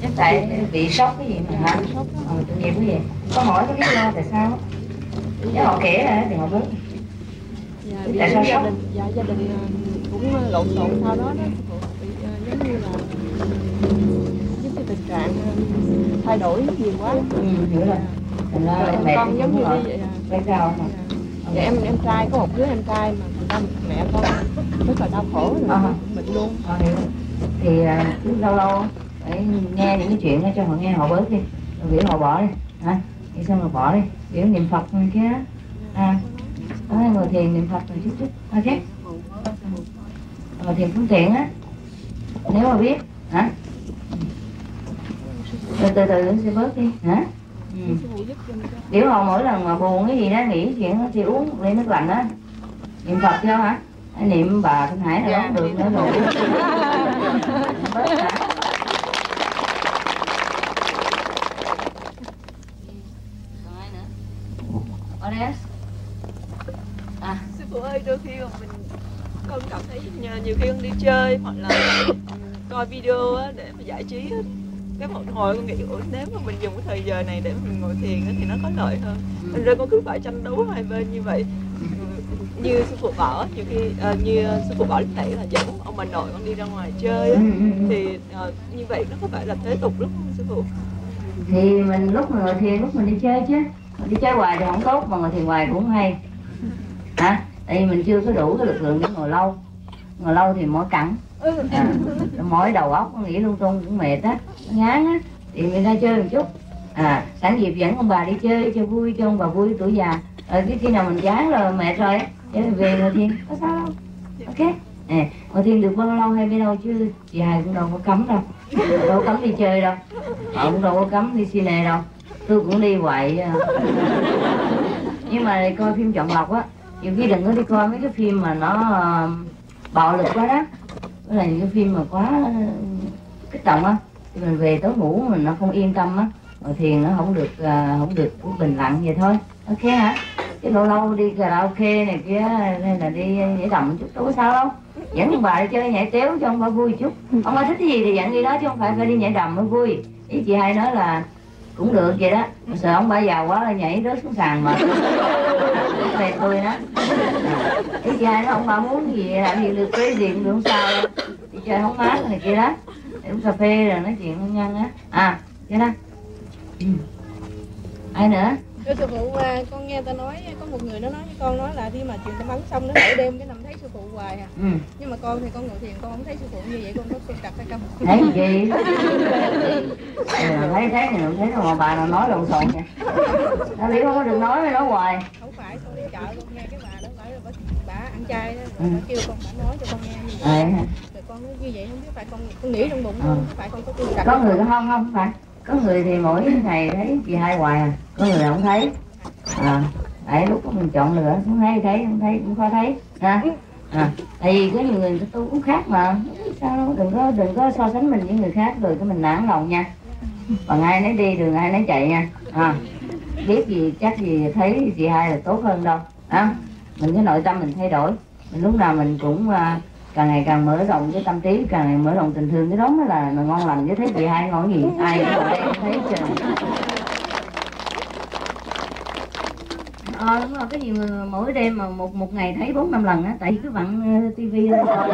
Chắc tại bị sốc cái gì mà hả? Tội nghiệp cái gì? Có hỏi cái lý do tại sao? Nếu họ kể ra thì họ biết. Tại sao sốc? Gia đình cũng lộn xộn sau đó đó sư phụ, bị giống như là giúp cái tình trạng thay đổi nhiều quá. Hiểu rồi. Rồi con giống như đi vậy à. Phải sao mà? Dạ em trai có một đứa em trai mà người ta mẹ con rất là đau khổ rồi bệnh luôn. Hiểu. Thì cứ lâu lâu phải nghe những cái chuyện đó cho họ nghe họ bớt đi, rồi biểu họ bỏ đi, hả? Thì xong rồi bỏ đi, biểu niệm Phật người kia đó. Có ngồi thiền niệm Phật rồi chút, ok? Ngồi thiền phương tiện á, nếu mà biết, hả? Rồi từ từ sẽ bớt đi, hả? Biểu họ mỗi lần mà buồn cái gì đó, nghĩ chuyện đó, thì uống một ly nước lạnh á, niệm Phật cho hả? Niệm bà Thanh Hải là không được nữa rồi. Bớt hả? Còn ai nữa? What else? Sư phụ ơi, đôi khi mà con cảm thấy nhiều khi con đi chơi hoặc là coi video á, để mà giải trí á, cái một hồi con nghĩ nếu mà mình dùng cái thời giờ này để mình ngồi thiền á, thì nó có lợi hơn. Thành ra con cứ phải tranh đấu hai bên như vậy. Như sư phụ bảo, nhiều khi như sư phụ bảo lúc nãy là dẫn ông bà nội con đi ra ngoài chơi á, thì như vậy nó có phải là thế tục đúng không sư phụ? Thì mình lúc mà ngồi thiền lúc mình đi chơi chứ, mình đi chơi hoài thì không tốt, mà ngồi thiền hoài cũng hay, hả? Tại vì mình chưa có đủ cái lực lượng để ngồi lâu thì mỏi cẳng, mỏi đầu óc, nghĩ lung tung cũng mệt á, ngán á, thì mình ra chơi một chút, sẵn dịp dẫn ông bà đi chơi cho vui, cho ông bà vui tuổi già, rồi cái khi nào mình chán rồi mệt rồi, cho về ngồi thiền, có sao đâu, ok? Ngồi thiền được bao lâu hay biết đâu chứ chị Hai cũng đâu có cấm đâu, đâu có cấm đi chơi đâu, họ cũng đâu có cấm đi cine đâu, tôi cũng đi hoài. Nhưng mà coi phim chọn lọc á, nhiều khi đừng có đi coi mấy cái phim mà nó bạo lực quá đó, đó là những cái phim mà quá kích động á, thì mình về tối ngủ mình nó không yên tâm á, ngồi thiền nó không được bình lặng vậy thôi. Ok hả? Chứ lâu lâu đi karaoke này kia hay là đi nhảy đầm chút đâu có sao đâu, dẫn ông bà đi chơi nhảy téo cho ông bà vui chút, ông bà thích cái gì thì dẫn đi đó chứ không phải đi nhảy đầm mới vui. Ý chị Hai nói là cũng được vậy đó, sợ ông bà giàu quá là nhảy rớt xuống sàn mà về tôi đó. Ý chị Hai nói ông bà muốn gì làm gì được cái gì cũng được, không sao đâu, đi chơi hóng mát này kia đó, uống cà phê rồi nói chuyện hôn nhân á, vậy đó. Ai nữa? Thưa sư phụ, con nghe ta nói có một người nó nói với con nói là khi mà chuyện tâm ấn xong nó nửa đêm cái nằm thấy sư phụ hoài à. Nhưng mà con thì con ngồi thiền con không thấy sư phụ như vậy, con có tu tập hay không? Thấy gì? Thấy thì không thấy đâu mà bà nào nói lộn xộn vậy. Tao biết không có được nói hoài. Không phải, con đi chợ con nghe cái bà đó phải là bà ăn chay đó, rồi bà kêu con bà nói cho con nghe như vậy. Rồi con nói như vậy không biết phải con nghĩ trong bụng không phải con có tu tập. Có người không phải. Có người thì mỗi ngày thấy chị Hai hoài à, có người không thấy. Tại lúc mình chọn lựa không thấy cũng khó thấy ha. Tại vì có nhiều người tu cũng khác mà, sao đừng có so sánh mình với người khác rồi cái mình nản lòng nha. Còn ai nấy đi đường ai nấy chạy nha. Biết gì chắc gì thấy chị Hai là tốt hơn đâu. Mình cái nội tâm mình thay đổi, mình lúc nào mình cũng càng ngày càng mở rộng cái tâm trí, càng ngày mở rộng tình thương, cái đó mới là ngon lành. Chứ thấy chị Hai ngon gì ai cũng ở đây cũng thấy trời. Đúng rồi, có nhiều người mỗi đêm mà một ngày thấy 4-5 lần á, tại vì cứ vặn tivi lên coi.